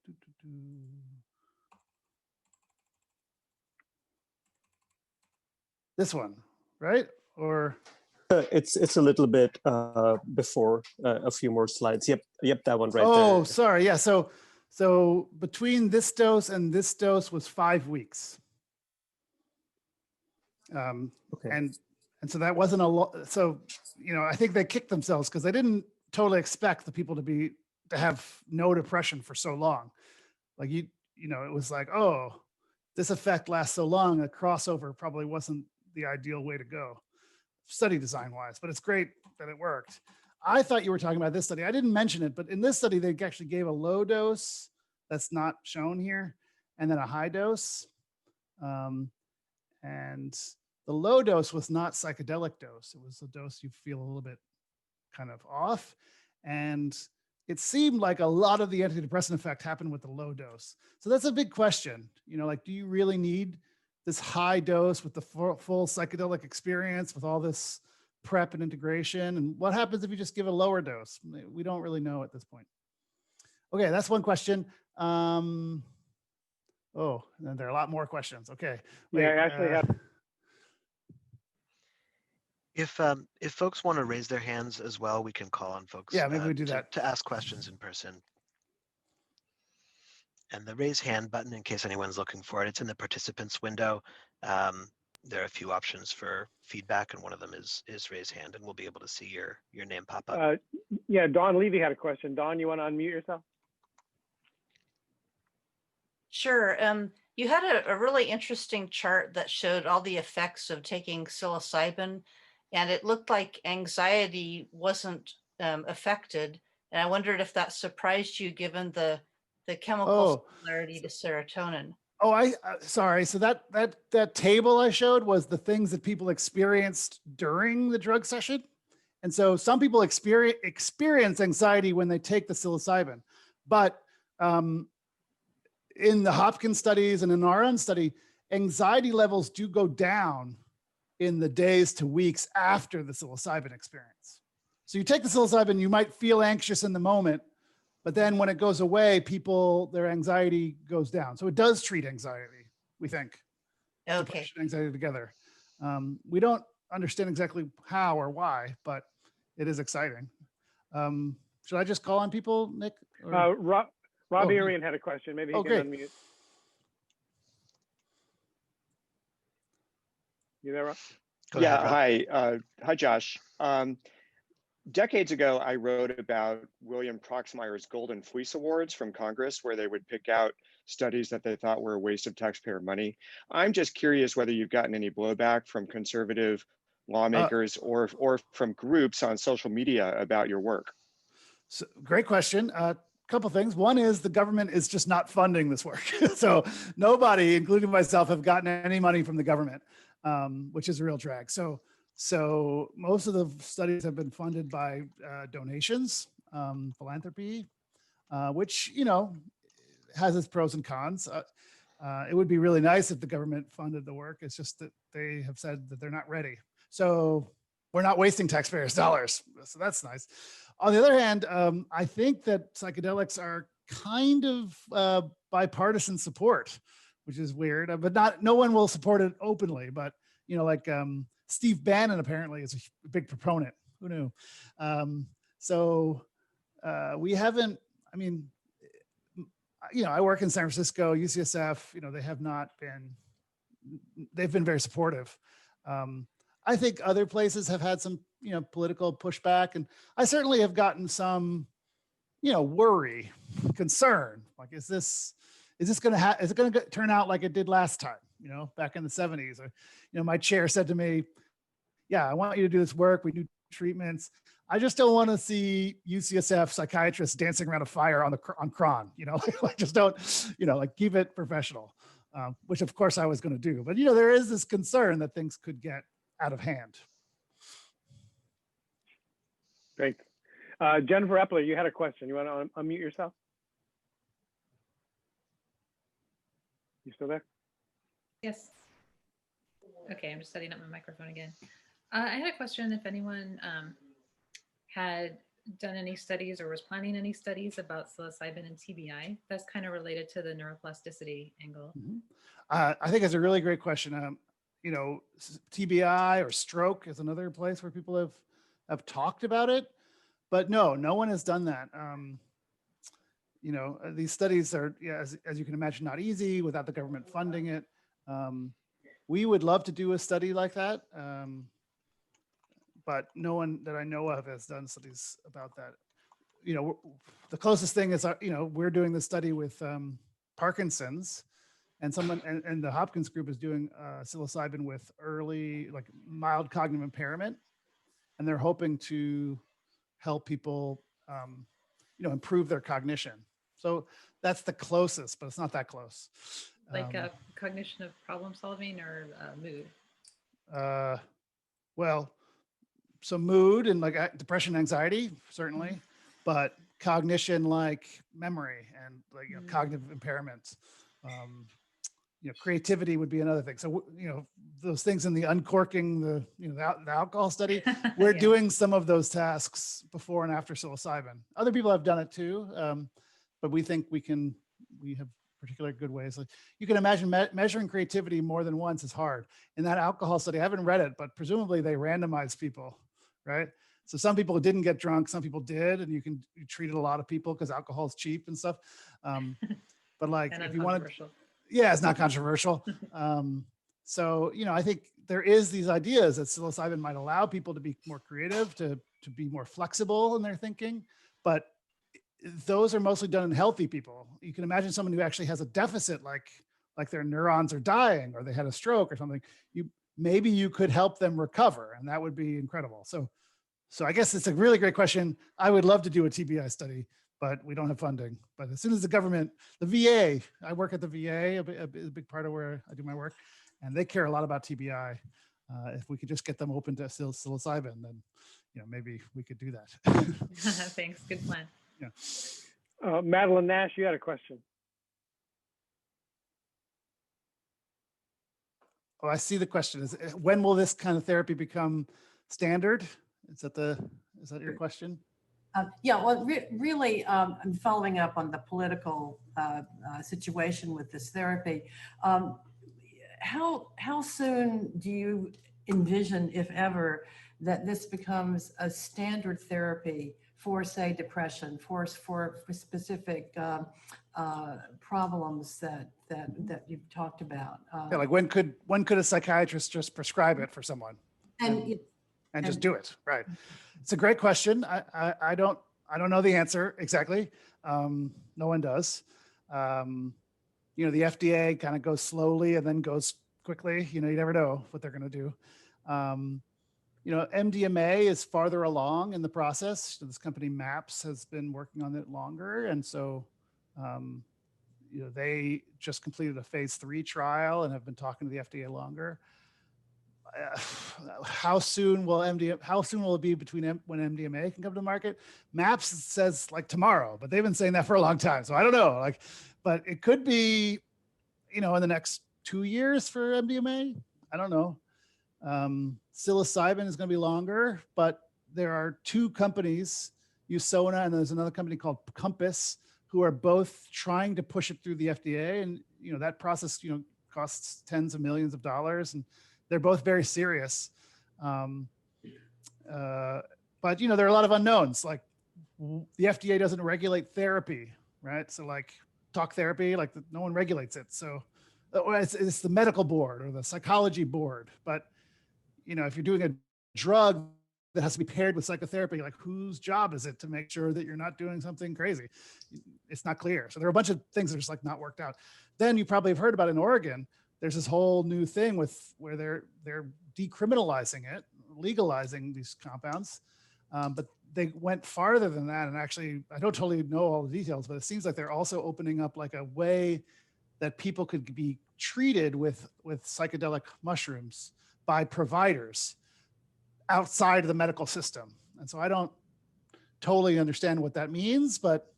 Speaker 2: This one, right? Or
Speaker 4: it's a little bit before a few more slides. Yep, that one right there.
Speaker 2: Oh, sorry. Yeah. So between this dose and this dose was 5 weeks. Okay. And so that wasn't a lot. So, I think they kicked themselves because they didn't totally expect the people to have no depression for so long. Like it was like, oh, this effect lasts so long, a crossover probably wasn't the ideal way to go, study design wise, but it's great that it worked. I thought you were talking about this study. I didn't mention it, but in this study, they actually gave a low dose that's not shown here, and then a high dose. And the low dose was not psychedelic dose. It was a dose you feel a little bit kind of off. And it seemed like a lot of the antidepressant effect happened with the low dose. So that's a big question. Do you really need this high dose with the full psychedelic experience with all this prep and integration? And what happens if you just give a lower dose? We don't really know at this point. Okay, that's one question. Oh, and there are a lot more questions. Okay. Wait,
Speaker 1: yeah, I actually have.
Speaker 5: If folks want to raise their hands as well, we can call on folks.
Speaker 2: Yeah, maybe we do that
Speaker 5: to ask questions in person. And the raise hand button, in case anyone's looking for it, it's in the participants window. There are a few options for feedback, and one of them is raise hand, and we'll be able to see your name pop up.
Speaker 1: Yeah, Dawn Levy had a question. Dawn, you want to unmute yourself?
Speaker 6: Sure. You had a really interesting chart that showed all the effects of taking psilocybin, and it looked like anxiety wasn't affected. And I wondered if that surprised you, given the chemical similarity to serotonin.
Speaker 2: Oh, sorry. So that table I showed was the things that people experienced during the drug session. And so some people experience anxiety when they take the psilocybin, but in the Hopkins studies and in our own study, anxiety levels do go down in the days to weeks after the psilocybin experience. So you take the psilocybin, you might feel anxious in the moment, but then when it goes away, their anxiety goes down. So it does treat anxiety, we think.
Speaker 6: Okay.
Speaker 2: Depression and anxiety together. We don't understand exactly how or why, but it is exciting. Should I just call on people, Nick?
Speaker 1: Rob Arian had a question. Maybe he can unmute. You there, Rob?
Speaker 7: Yeah, hi. Hi, Josh. Decades ago, I wrote about William Proxmire's Golden Fleece Awards from Congress, where they would pick out studies that they thought were a waste of taxpayer money. I'm just curious whether you've gotten any blowback from conservative lawmakers or from groups on social media about your work.
Speaker 2: So, great question. Couple things. One is the government is just not funding this work. So nobody, including myself, have gotten any money from the government, which is a real drag. So most of the studies have been funded by donations, philanthropy, which, has its pros and cons. It would be really nice if the government funded the work. It's just that they have said that they're not ready. So we're not wasting taxpayers' dollars. So that's nice. On the other hand, I think that psychedelics are kind of bipartisan support, which is weird, but no one will support it openly. But, you know, like Steve Bannon apparently is a big proponent. Who knew? We haven't, I mean, you know, I work in San Francisco, UCSF, you know, they've been very supportive. I think other places have had some, you know, political pushback, and I certainly have gotten some, you know, worry, concern, like, is it going to turn out like it did last time, you know, back in the 70s? Or, you know, my chair said to me, yeah, I want you to do this work. We do treatments. I just don't want to see UCSF psychiatrists dancing around a fire on cron, you know, like, just don't, you know, like, keep it professional, which of course I was going to do. But, you know, there is this concern that things could get out of hand.
Speaker 1: Great. Jennifer Epler, you had a question. You want to unmute yourself? You still there?
Speaker 8: Yes. Okay, I'm just setting up my microphone again. I had a question if anyone had done any studies or was planning any studies about psilocybin and TBI. That's kind of related to the neuroplasticity angle.
Speaker 2: Mm-hmm. I think it's a really great question. You know, TBI or stroke is another place where people have talked about it, but no one has done that. You know, these studies are, yeah, as you can imagine, not easy without the government funding it. We would love to do a study like that, but no one that I know of has done studies about that. You know, the closest thing is, you know, we're doing this study with Parkinson's, and the Hopkins group is doing psilocybin with early, like, mild cognitive impairment, and they're hoping to help people, you know, improve their cognition. So that's the closest, but it's not that close.
Speaker 8: Like cognition of problem solving or mood?
Speaker 2: Well, so mood and like depression, anxiety, certainly, but cognition, like memory and, like, you know, cognitive impairments. You know, creativity would be another thing. So, you know, those things in the uncorking, the alcohol study, we're doing some of those tasks before and after psilocybin. Other people have done it too, but we think we have particular good ways. Like, you can imagine measuring creativity more than once is hard. In that alcohol study, I haven't read it, but presumably they randomized people, right? So some people didn't get drunk, some people did, and you treated a lot of people because alcohol is cheap and stuff. But like, if you want to, yeah, it's not controversial. So, you know, I think there is these ideas that psilocybin might allow people to be more creative, to be more flexible in their thinking, but those are mostly done in healthy people. You can imagine someone who actually has a deficit, like their neurons are dying or they had a stroke or something. Maybe you could help them recover, and that would be incredible. So I guess it's a really great question. I would love to do a TBI study, but we don't have funding. But as soon as the government, the VA, I work at the VA, a big part of where I do my work, and they care a lot about TBI. If we could just get them open to psilocybin, then, you know, maybe we could do that.
Speaker 8: Thanks, good plan.
Speaker 2: Yeah.
Speaker 1: Madeline Nash, you had a question.
Speaker 2: Oh, I see the question. Is when will this kind of therapy become standard? Is that your question?
Speaker 9: Yeah, well, really, I'm following up on the political situation with this therapy. How soon do you envision, if ever, that this becomes a standard therapy for, say, depression, for specific problems that you've talked about?
Speaker 2: Yeah, like when could a psychiatrist just prescribe it for someone and just do it? Right. It's a great question. I don't know the answer exactly. No one does. You know, the FDA kind of goes slowly and then goes quickly. You know, you never know what they're going to do. You know, MDMA is farther along in the process. So this company MAPS has been working on it longer. And so, you know, they just completed a phase 3 trial and have been talking to the FDA longer. How soon will it be between when MDMA can come to the market? MAPS says like tomorrow, but they've been saying that for a long time. So I don't know, like, but it could be, you know, in the next 2 years for MDMA. I don't know. Psilocybin is going to be longer, but there are 2 companies, Usona, and there's another company called Compass, who are both trying to push it through the FDA. And, that process, costs tens of millions of dollars, and they're both very serious. But, there are a lot of unknowns, like the FDA doesn't regulate therapy, right? So like talk therapy, like no one regulates it. So it's the medical board or the psychology board. But, if you're doing a drug that has to be paired with psychotherapy, like whose job is it to make sure that you're not doing something crazy? It's not clear. So there are a bunch of things that are just like not worked out. Then you probably have heard about in Oregon, there's this whole new thing where they're decriminalizing it, legalizing these compounds. But they went farther than that. And actually, I don't totally know all the details, but it seems like they're also opening up like a way that people could be treated with psychedelic mushrooms by providers outside of the medical system. And so I don't totally understand what that means, but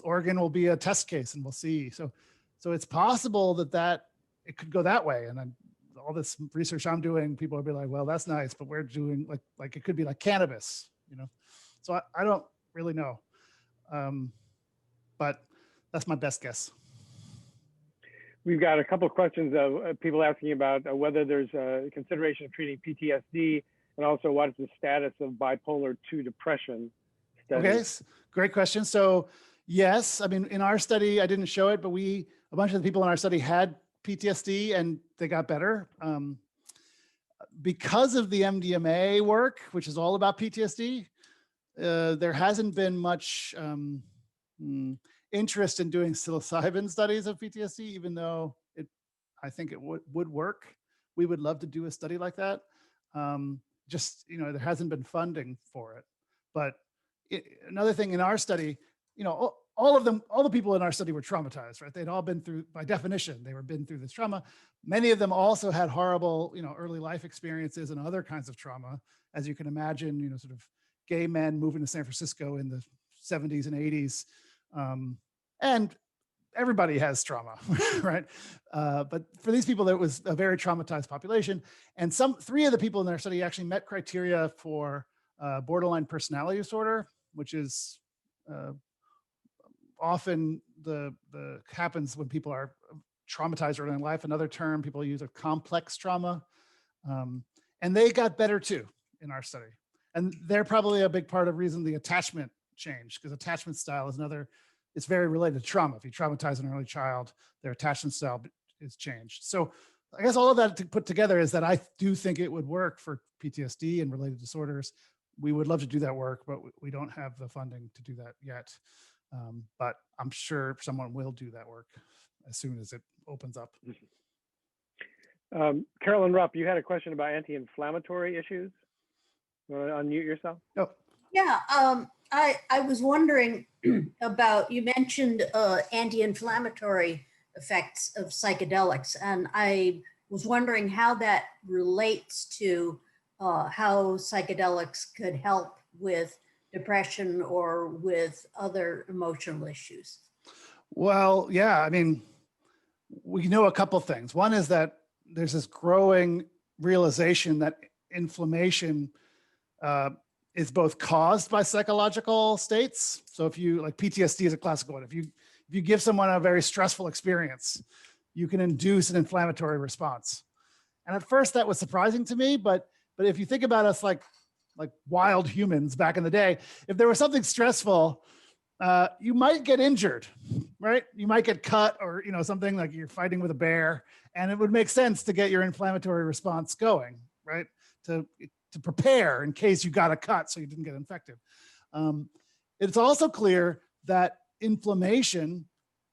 Speaker 2: Oregon will be a test case and we'll see. So it's possible that it could go that way. And then all this research I'm doing, people will be like, well, that's nice, but we're doing like it could be like cannabis, So I don't really know. But that's my best guess.
Speaker 1: We've got a couple of questions of people asking about whether there's a consideration of treating PTSD, and also what is the status of bipolar 2 depression studies.
Speaker 2: Okay, great question. So yes, I mean, in our study, I didn't show it, but a bunch of the people in our study had PTSD and they got better. Because of the MDMA work, which is all about PTSD, there hasn't been much interest in doing psilocybin studies of PTSD, even though I think it would work. We would love to do a study like that. There hasn't been funding for it. But another thing in our study, all the people in our study were traumatized, right? They'd all been through, by definition, been through this trauma. Many of them also had horrible, early life experiences and other kinds of trauma, as you can imagine, sort of gay men moving to San Francisco in the 70s and 80s. And everybody has trauma, right? But for these people, it was a very traumatized population. And 3 of the people in their study actually met criteria for borderline personality disorder, which is often happens when people are traumatized early in life. Another term people use of complex trauma. And they got better too in our study. And they're probably a big part of the reason the attachment changed, because attachment style is it's very related to trauma. If you traumatize an early child, their attachment style is changed. So I guess all of that to put together is that I do think it would work for PTSD and related disorders. We would love to do that work, but we don't have the funding to do that yet. But I'm sure someone will do that work as soon as it opens up.
Speaker 1: Carolyn Rupp, you had a question about anti-inflammatory issues. You want to unmute yourself?
Speaker 2: Oh.
Speaker 10: Yeah, I was wondering about, you mentioned anti-inflammatory effects of psychedelics, and I was wondering how that relates to how psychedelics could help with depression or with other emotional issues.
Speaker 2: Well, yeah, I mean, we know a couple things. One is that there's this growing realization that inflammation is both caused by psychological states. So if you, like PTSD is a classical one. If you give someone a very stressful experience, you can induce an inflammatory response. And at first that was surprising to me, but if you think about us like wild humans back in the day, if there was something stressful, you might get injured, right? You might get cut or, something like you're fighting with a bear, and it would make sense to get your inflammatory response going, right? To prepare in case you got a cut so you didn't get infected. It's also clear that inflammation,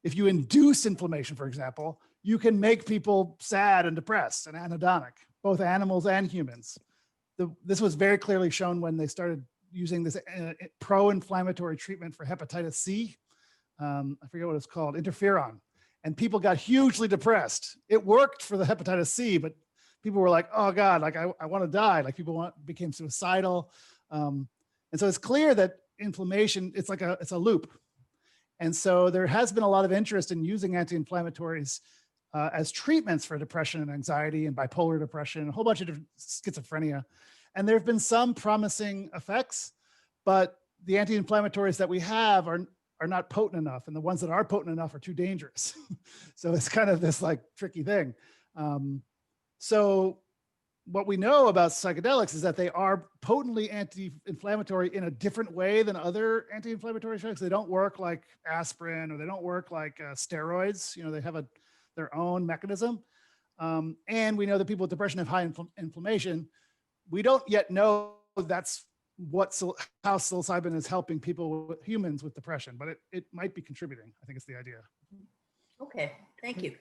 Speaker 2: if you induce inflammation, for example, you can make people sad and depressed and anhedonic, both animals and humans. This was very clearly shown when they started using this pro-inflammatory treatment for hepatitis C. I forget what it's called, interferon. And people got hugely depressed. It worked for the hepatitis C, but people were like, oh God, like I want to die. Like people became suicidal. And so it's clear that inflammation, it's a loop. And so there has been a lot of interest in using anti-inflammatories as treatments for depression and anxiety and bipolar depression, and a whole bunch of different schizophrenia. And there have been some promising effects, but the anti-inflammatories that we have are not potent enough, and the ones that are potent enough are too dangerous. So it's kind of this like tricky thing. So what we know about psychedelics is that they are potently anti-inflammatory in a different way than other anti-inflammatory drugs. They don't work like aspirin, or they don't work like steroids. You know, they have their own mechanism. And we know that people with depression have high inflammation. We don't yet know that's how psilocybin is helping humans with depression, but it might be contributing. I think it's the idea.
Speaker 10: Okay, thank you.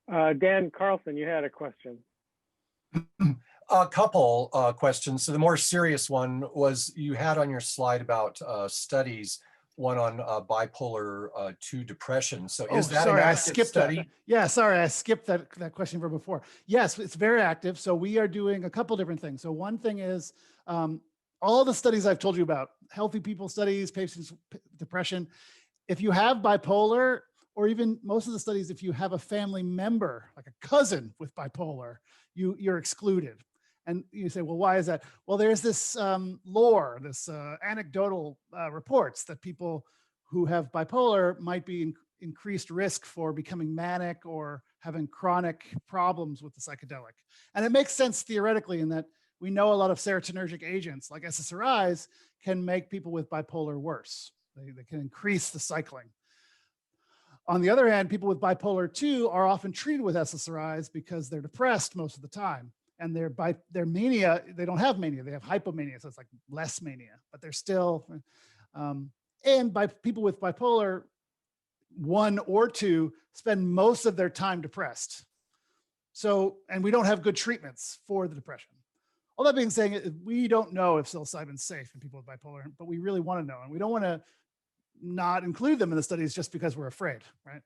Speaker 1: Dan Carlson, you had a question.
Speaker 11: A couple questions. So the more serious one was, you had on your slide about studies, one on bipolar 2 depression. So is that
Speaker 2: sorry,
Speaker 11: an
Speaker 2: I
Speaker 11: active
Speaker 2: skipped
Speaker 11: study?
Speaker 2: that. Yeah, sorry, I skipped that question from before. Yes, it's very active. So we are doing a couple different things. So one thing is all the studies I've told you about, healthy people studies, patients with depression. If you have bipolar, or even most of the studies, if you have a family member, like a cousin with bipolar, you're excluded. And you say, well, why is that? Well, there's this lore, this anecdotal reports that people who have bipolar might be increased risk for becoming manic or having chronic problems with the psychedelic. And it makes sense theoretically in that we know a lot of serotonergic agents like SSRIs can make people with bipolar worse. They can increase the cycling. On the other hand, people with bipolar 2 are often treated with SSRIs because they're depressed most of the time. And their mania, they don't have mania, they have hypomania. So it's like less mania, but they're still, and people with bipolar 1 or 2 spend most of their time depressed. So, and we don't have good treatments for the depression. All that being said, we don't know if psilocybin's safe in people with bipolar, but we really want to know. And we don't want to not include them in the studies just because we're afraid, right?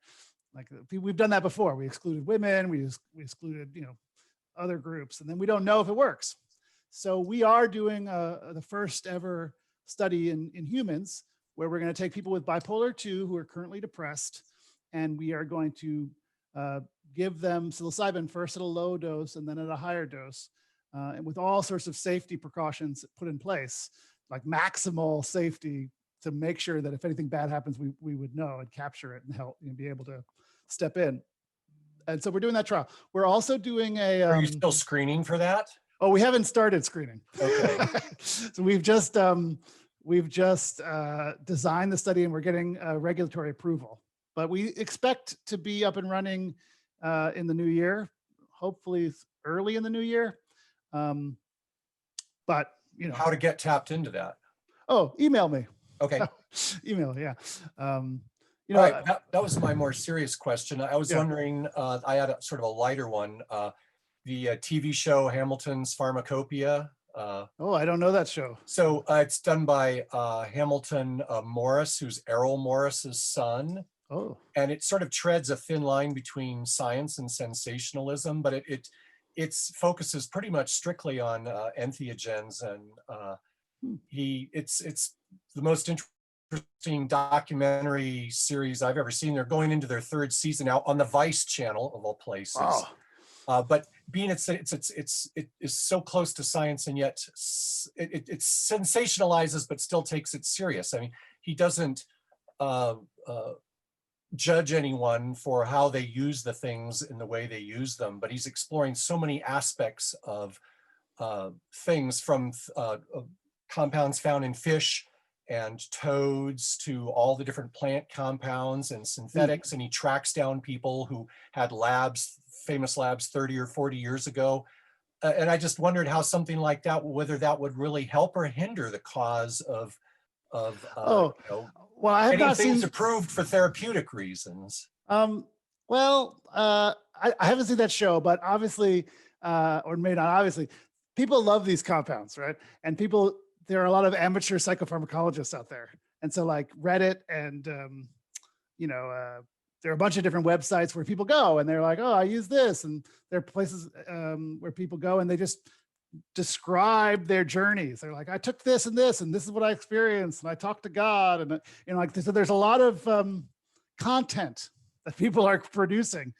Speaker 2: Like we've done that before. We excluded women, we excluded, other groups, and then we don't know if it works. So we are doing the first ever study in humans where we're going to take people with bipolar 2 who are currently depressed, and we are going to give them psilocybin first at a low dose and then at a higher dose, and with all sorts of safety precautions put in place, like maximal safety to make sure that if anything bad happens, we would know and capture it and help and be able to step in. And so we're doing that trial. We're also doing
Speaker 11: Are you still screening for that?
Speaker 2: Oh, we haven't started screening.
Speaker 11: Okay.
Speaker 2: So we've just designed the study and we're getting regulatory approval. But we expect to be up and running in the new year, hopefully early in the new year. But
Speaker 11: how to get tapped into that?
Speaker 2: Oh, email me.
Speaker 11: Okay.
Speaker 2: Email, yeah.
Speaker 11: All right, that was my more serious question. I was wondering, I had a sort of a lighter one. The TV show Hamilton's Pharmacopoeia.
Speaker 2: Oh, I don't know that show.
Speaker 11: So it's done by Hamilton Morris, who's Errol Morris's son.
Speaker 2: Oh.
Speaker 11: And it sort of treads a thin line between science and sensationalism, but it focuses pretty much strictly on entheogens, and it's the most interesting documentary series I've ever seen. They're going into their 3rd season now on the Vice channel of all places.
Speaker 2: Wow.
Speaker 11: But being it is so close to science, and yet it sensationalizes but still takes it serious. I mean, he doesn't judge anyone for how they use the things in the way they use them, but he's exploring so many aspects of things, from compounds found in fish and toads to all the different plant compounds and synthetics. And he tracks down people who had famous labs 30 or 40 years ago. And I just wondered how something like that, whether that would really help or hinder the cause of
Speaker 2: well, I have not seen
Speaker 11: things approved for therapeutic reasons.
Speaker 2: I haven't seen that show, but obviously, or maybe not obviously, people love these compounds, right? And there are a lot of amateur psychopharmacologists out there. And so like Reddit and, there are a bunch of different websites where people go and they're like, oh, I use this. And there are places where people go and they just describe their journeys. They're like, I took this and this is what I experienced. And I talked to God. And so there's a lot of content that people are producing.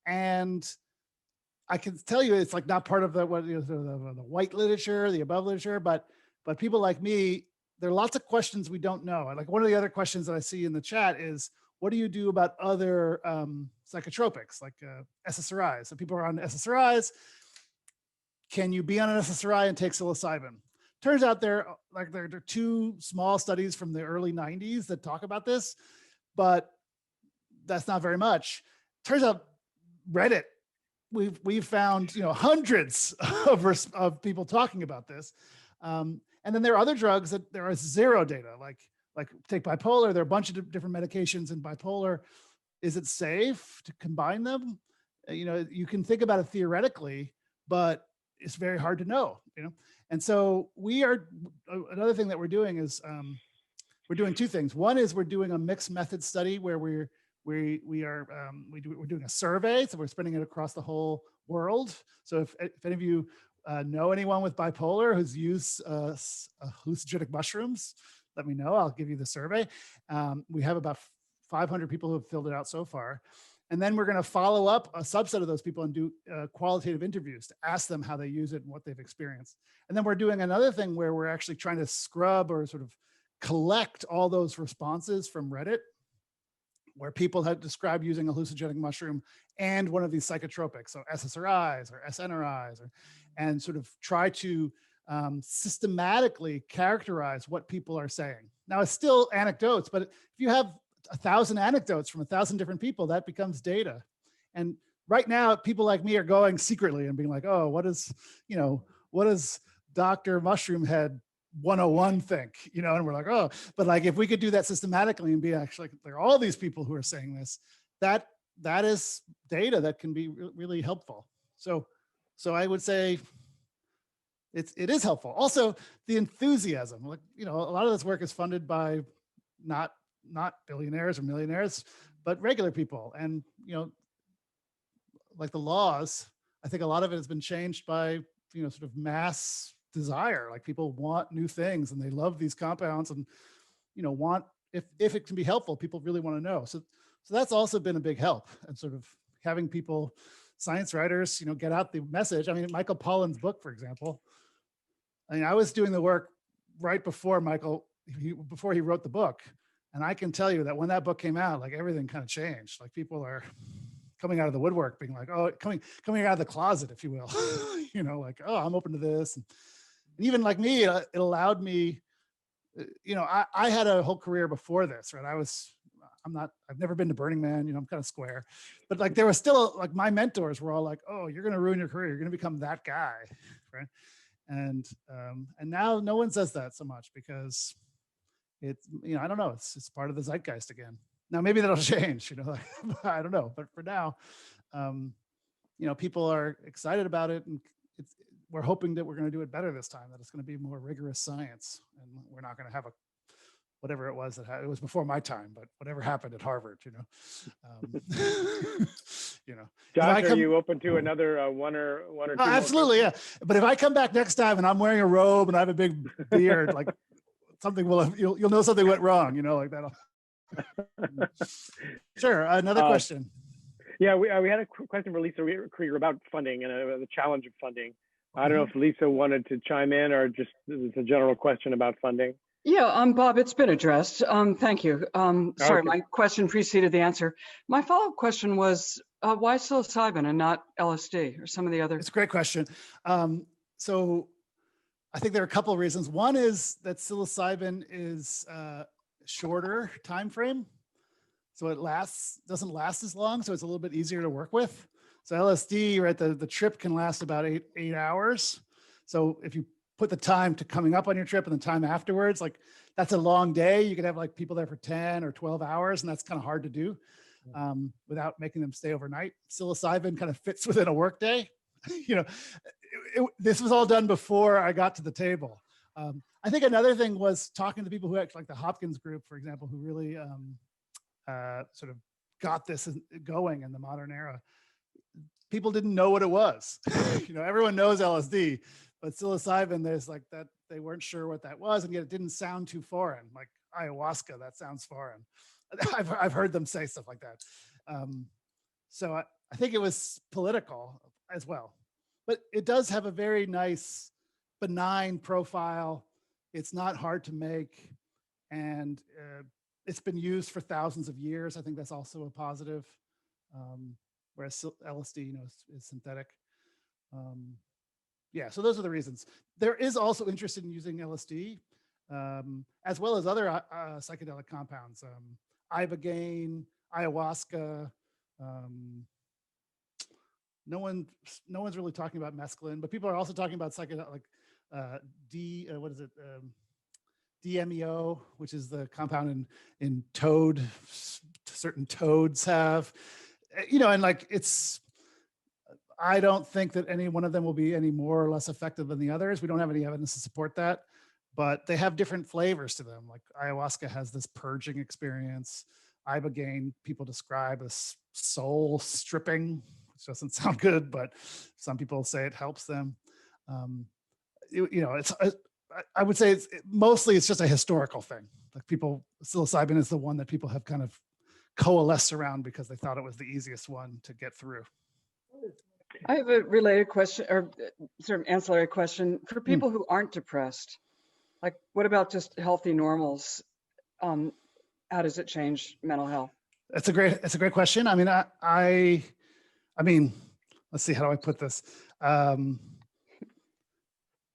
Speaker 2: And I can tell you, it's like not part of the white literature, the above literature, but people like me, there are lots of questions we don't know. Like one of the other questions that I see in the chat is, what do you do about other psychotropics like SSRIs? So people are on SSRIs. Can you be on an SSRI and take psilocybin? Turns out there are 2 small studies from the early 90s that talk about this, but that's not very much. Turns out Reddit, we've found hundreds of people talking about this. And then there are other drugs that there is 0 data, like take bipolar. There are a bunch of different medications in bipolar. Is it safe to combine them? You can think about it theoretically, but it's very hard to know, And so another thing that we're doing is we're doing 2 things. One is we're doing a mixed method study where we're doing a survey. So we're spreading it across the whole world. So if any of you know anyone with bipolar who's used hallucinogenic mushrooms, let me know. I'll give you the survey. We have about 500 people who have filled it out so far. And then we're going to follow up a subset of those people and do qualitative interviews to ask them how they use it and what they've experienced. And then we're doing another thing where we're actually trying to scrub or sort of collect all those responses from Reddit, where people have described using a hallucinogenic mushroom and one of these psychotropics, so SSRIs or SNRIs, and sort of try to systematically characterize what people are saying. Now, it's still anecdotes, but if you have 1,000 anecdotes from 1,000 different people, that becomes data. And right now, people like me are going secretly and being like, oh, what does Dr. Mushroom Head 101 think? And we're like, oh, but like if we could do that systematically and be actually, there are all these people who are saying this, that is data that can be really helpful. So I would say it is helpful. Also, the enthusiasm, like, a lot of this work is funded by not billionaires or millionaires, but regular people. And, like the laws, I think a lot of it has been changed by, sort of mass desire. Like people want new things and they love these compounds and, want, if it can be helpful, people really want to know. So that's also been a big help, and sort of having people, science writers, get out the message. I mean, Michael Pollan's book, for example, I was doing the work right before before he wrote the book. And I can tell you that when that book came out, like everything kind of changed. Like people are coming out of the woodwork being like, oh, coming out of the closet, if you will, like, oh, I'm open to this. And even like me, it allowed me, I had a whole career before this, right? I've never been to Burning Man, I'm kind of square, but like there was still like my mentors were all like, oh, you're going to ruin your career. You're going to become that guy, right? And now no one says that so much because it's, I don't know, it's part of the zeitgeist again. Now maybe that'll change, I don't know, but for now, people are excited about it, and we're hoping that we're going to do it better this time, that it's going to be more rigorous science, and we're not going to have whatever it was it was before my time, but whatever happened at Harvard,
Speaker 1: Josh, are you open to another one or two?
Speaker 2: Oh, absolutely, yeah. But if I come back next time and I'm wearing a robe and I have a big beard, like something you'll know something went wrong, like that. Sure. Another question.
Speaker 1: Yeah, we had a question for Lisa Krieger about funding and the challenge of funding. I don't know if Lisa wanted to chime in or just it's a general question about funding.
Speaker 12: Yeah, Bob, it's been addressed. Thank you. Sorry,
Speaker 1: Okay.
Speaker 12: My question preceded the answer. My follow-up question was, why psilocybin and not LSD or some of the other?
Speaker 2: It's a great question. So I think there are a couple of reasons. One is that psilocybin is shorter time frame, so it doesn't last as long, so it's a little bit easier to work with. So LSD, right, the trip can last about eight hours. So if you put the time to coming up on your trip and the time afterwards, like that's a long day. You could have like people there for 10 or 12 hours, and that's kind of hard to do without making them stay overnight. Psilocybin kind of fits within a workday. This was all done before I got to the table. I think another thing was talking to people who actually, like the Hopkins group, for example, who really sort of got this going in the modern era. People didn't know what it was. Everyone knows LSD, but psilocybin, there's like that, they weren't sure what that was, and yet it didn't sound too foreign. Like ayahuasca, that sounds foreign. I've heard them say stuff like that. So I think it was political as well, but it does have a very nice, benign profile. It's not hard to make, and it's been used for thousands of years. I think that's also a positive. Whereas LSD, is synthetic. Yeah, so those are the reasons. There is also interest in using LSD, as well as other psychedelic compounds, ibogaine, ayahuasca. No one's really talking about mescaline, but people are also talking about psychedelic, DMEO, which is the compound in toad. Certain toads have, and like I don't think that any one of them will be any more or less effective than the others. We don't have any evidence to support that, but they have different flavors to them. Like ayahuasca has this purging experience. Ibogaine, people describe as soul stripping, which doesn't sound good, but some people say it helps them. I would say mostly it's just a historical thing. Like psilocybin is the one that people have kind of coalesced around because they thought it was the easiest one to get through.
Speaker 12: I have a related question, or sort of ancillary question for people who aren't depressed. Like, what about just healthy normals? How does it change mental health?
Speaker 2: It's a great question. I mean, I mean, let's see, how do I put this?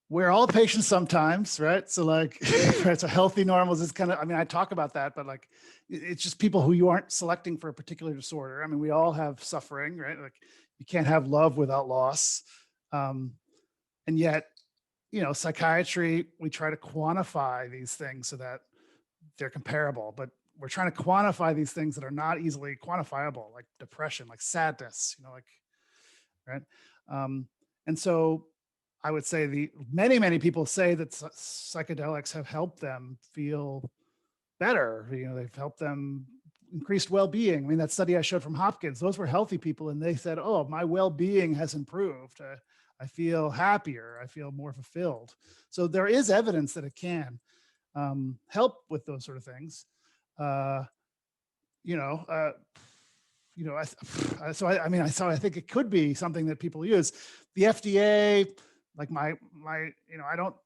Speaker 2: We're all patients sometimes, right? So like, right, so healthy normals is kind of, I mean, I talk about that, but like, it's just people who you aren't selecting for a particular disorder. I mean, we all have suffering, right? Like, you can't have love without loss. And yet, psychiatry, we try to quantify these things so that they're comparable, but we're trying to quantify these things that are not easily quantifiable, like depression, like sadness, right? And so I would say many people say that psychedelics have helped them feel better. They've helped them increased well-being. I mean, that study I showed from Hopkins, those were healthy people, and they said, "Oh, my well-being has improved. I feel happier. I feel more fulfilled." So there is evidence that it can help with those sort of things. I think it could be something that people use. The FDA, like I don't,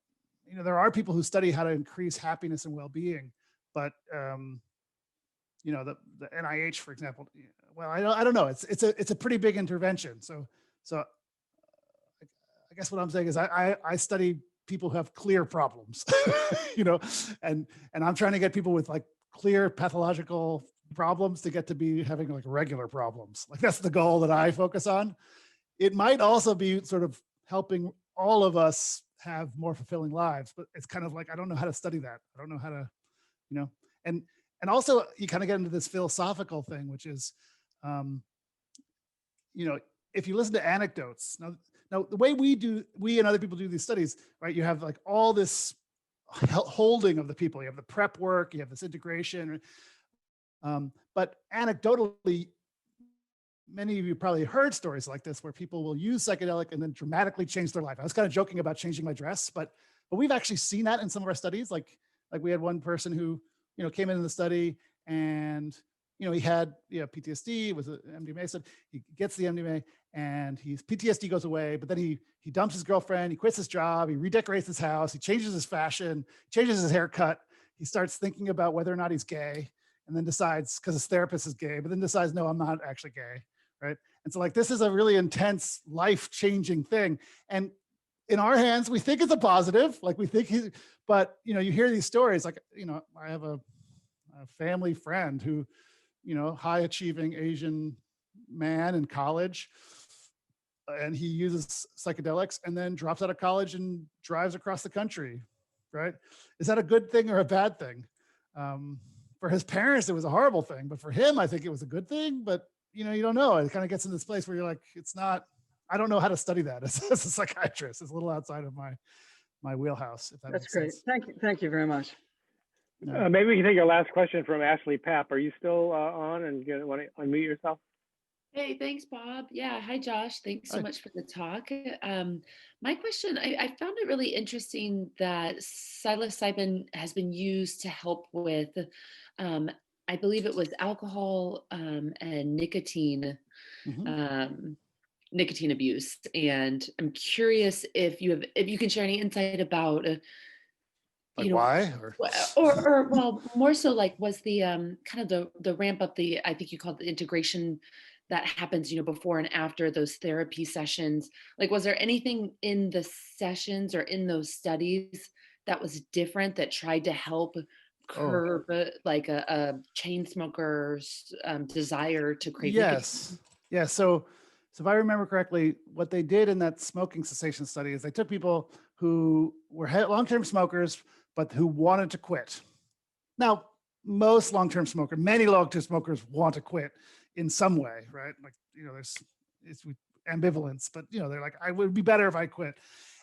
Speaker 2: there are people who study how to increase happiness and well-being, but the NIH, for example, well, I don't know. It's a pretty big intervention. So I guess what I'm saying is I study people who have clear problems, and I'm trying to get people with like clear pathological problems to get to be having like regular problems. Like, that's the goal that I focus on. It might also be sort of helping all of us have more fulfilling lives, but it's kind of like, I don't know how to study that. I don't know how to, and also you kind of get into this philosophical thing, which is, if you listen to anecdotes, now the way we and other people do these studies, right? You have like all this holding of the people, you have the prep work, you have this integration, but anecdotally, many of you probably heard stories like this where people will use psychedelic and then dramatically change their life. I was kind of joking about changing my dress, but we've actually seen that in some of our studies. Like we had one person who, came into the study and, he had, PTSD, was an MDMA, so he gets the MDMA and PTSD goes away, but then he dumps his girlfriend, he quits his job, he redecorates his house, he changes his fashion, changes his haircut. He starts thinking about whether or not he's gay, and then decides, because his therapist is gay, but then decides, no, I'm not actually gay, right? And so like, this is a really intense, life-changing thing. And in our hands, we think it's a positive, like we think but you hear these stories, like, I have a family friend who, high achieving Asian man in college, and he uses psychedelics and then drops out of college and drives across the country, right? Is that a good thing or a bad thing? For his parents, it was a horrible thing, but for him, I think it was a good thing. But you don't know. It kind of gets in this place where you're like, it's not. I don't know how to study that as a psychiatrist. It's a little outside of my wheelhouse. If
Speaker 12: That's great.
Speaker 2: Sense.
Speaker 12: Thank you very much.
Speaker 1: Maybe we can take your last question from Ashley Papp. Are you still on and want to unmute yourself?
Speaker 13: Hey, thanks, Bob. Yeah, hi, Josh. Thanks so much for the talk. My question, I found it really interesting that psilocybin has been used to help with, I believe it was alcohol and nicotine, nicotine abuse. And I'm curious if you can share any insight about
Speaker 2: Like
Speaker 13: you know,
Speaker 2: why?
Speaker 13: or well, more so like was the kind of the ramp up, the, I think you called the integration that happens, you know, before and after those therapy sessions. Like, was there anything in the sessions or in those studies that was different that tried to help curb like a chain smoker's desire to crave nicotine?
Speaker 2: Yes. Yeah. So if I remember correctly, what they did in that smoking cessation study is they took people who were long-term smokers, but who wanted to quit. Now, most long-term smokers, many long-term smokers want to quit in some way, right? Like, you know, it's ambivalence, but you know, they're like, I would be better if I quit.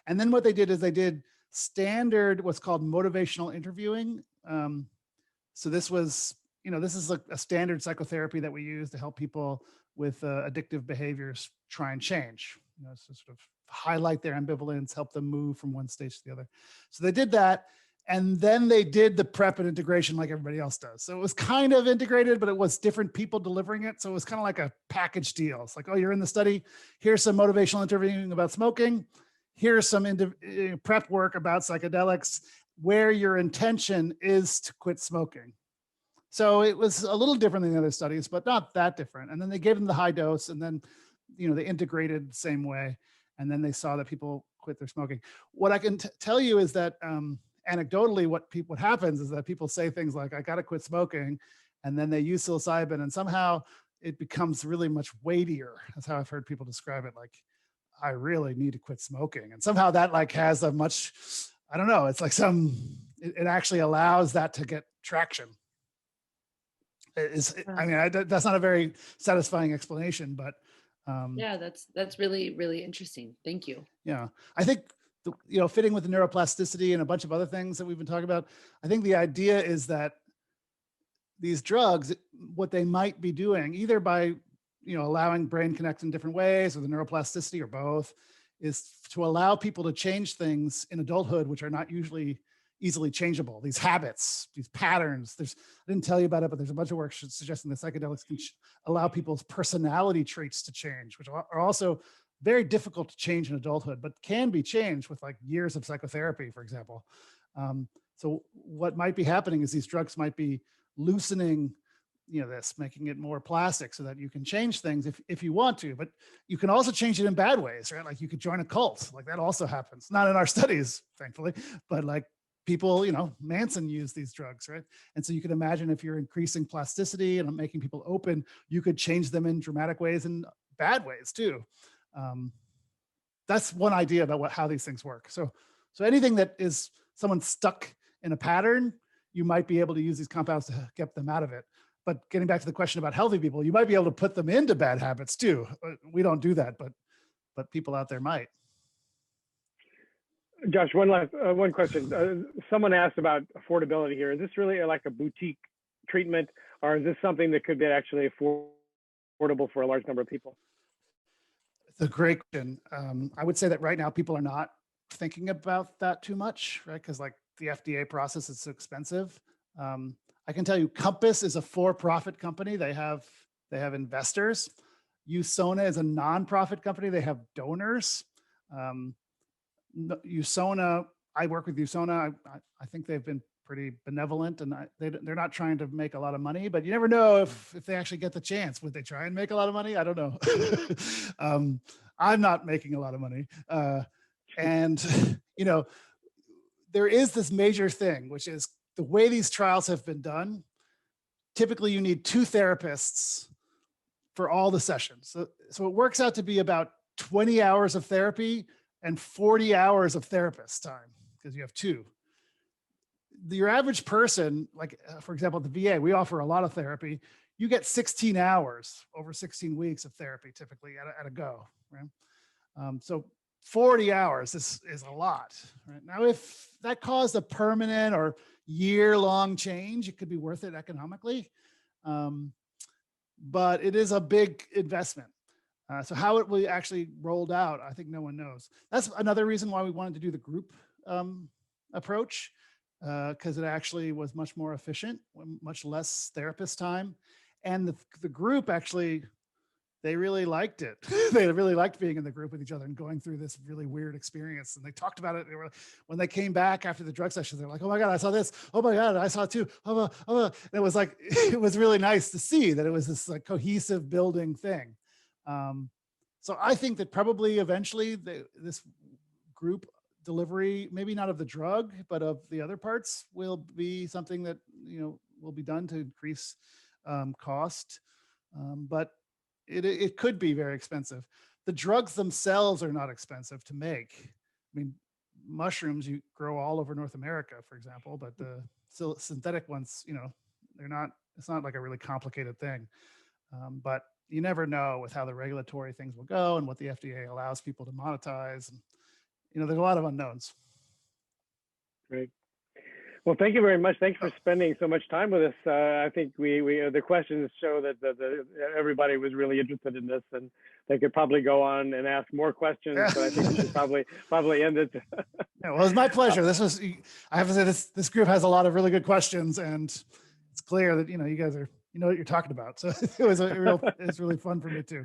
Speaker 2: And then what they did is they did standard, what's called motivational interviewing. So this was, you know, this is a standard psychotherapy that we use to help people with addictive behaviors try and change, you know, so sort of highlight their ambivalence, help them move from one stage to the other. So they did that. And then they did the prep and integration like everybody else does. So it was kind of integrated, but it was different people delivering it. So it was kind of like a package deal. It's like, oh, you're in the study. Here's some motivational interviewing about smoking. Here's some prep work about psychedelics where your intention is to quit smoking. So it was a little different than the other studies, but not that different. And then they gave them the high dose, and then, you know, they integrated the same way. And then they saw that people quit their smoking. What I can tell you is that anecdotally, what happens is that people say things like, I got to quit smoking. And then they use psilocybin, and somehow it becomes really much weightier. That's how I've heard people describe it. Like, I really need to quit smoking. And somehow that like has a much, I don't know, it's like it actually allows that to get traction. I mean, that's not a very satisfying explanation, but
Speaker 13: yeah, that's really, really interesting. Thank you.
Speaker 2: Yeah, I think, you know, fitting with the neuroplasticity and a bunch of other things that we've been talking about, I think the idea is that these drugs, what they might be doing, either by, you know, allowing brain connect in different ways, or the neuroplasticity, or both, is to allow people to change things in adulthood, which are not usually easily changeable. These habits, these patterns. I didn't tell you about it, but there's a bunch of work suggesting that psychedelics can allow people's personality traits to change, which are also very difficult to change in adulthood, but can be changed with like years of psychotherapy, for example. So what might be happening is these drugs might be loosening, you know, this, making it more plastic so that you can change things if you want to, but you can also change it in bad ways, right? Like you could join a cult, like that also happens. Not in our studies, thankfully, but like people, you know, Manson used these drugs, right? And so you can imagine if you're increasing plasticity and making people open, you could change them in dramatic ways and bad ways too. That's one idea about how these things work. So anything that is someone stuck in a pattern, you might be able to use these compounds to get them out of it. But getting back to the question about healthy people, you might be able to put them into bad habits too. We don't do that, but people out there might.
Speaker 1: Josh, one question. Someone asked about affordability here. Is this really like a boutique treatment, or is this something that could be actually affordable for a large number of people?
Speaker 2: It's a great question. I would say that right now people are not thinking about that too much, right? Because like the FDA process is so expensive. I can tell you, Compass is a for-profit company. They have investors. USONA is a non-profit company. They have donors. USONA, I work with USONA. I think they've been pretty benevolent, and they're not trying to make a lot of money, but you never know if they actually get the chance. Would they try and make a lot of money? I don't know. I'm not making a lot of money. And, you know, there is this major thing, which is the way these trials have been done. Typically, you need 2 therapists for all the sessions. So it works out to be about 20 hours of therapy and 40 hours of therapist time, because you have 2. Your average person, like for example, at the VA, we offer a lot of therapy. You get 16 hours over 16 weeks of therapy, typically at a go, right? So 40 hours is a lot, right? Now, if that caused a permanent or year-long change, it could be worth it economically. But it is a big investment. So how it will actually rolled out, I think no one knows. That's another reason why we wanted to do the group approach, because it actually was much more efficient, much less therapist time. And the group actually they really liked it. They really liked being in the group with each other and going through this really weird experience. And they talked about it. When they came back after the drug session, they're like, "Oh my God, I saw this. Oh my God, I saw it too." And it was like, it was really nice to see that it was this like cohesive building thing. So I think that probably eventually this group delivery, maybe not of the drug, but of the other parts, will be something that, will be done to increase cost. But it could be very expensive. The drugs themselves are not expensive to make. I mean, mushrooms you grow all over North America, for example, but the synthetic ones, it's not like a really complicated thing. But you never know with how the regulatory things will go and what the FDA allows people to monetize. And, there's a lot of unknowns.
Speaker 1: Great. Well, thank you very much. Thanks for spending so much time with us. I think the questions show that everybody was really interested in this, and they could probably go on and ask more questions. But I think we should probably end it.
Speaker 2: Yeah, well, it's my pleasure. I have to say, this group has a lot of really good questions, and it's clear that you guys are what you're talking about. So it was really fun for me too.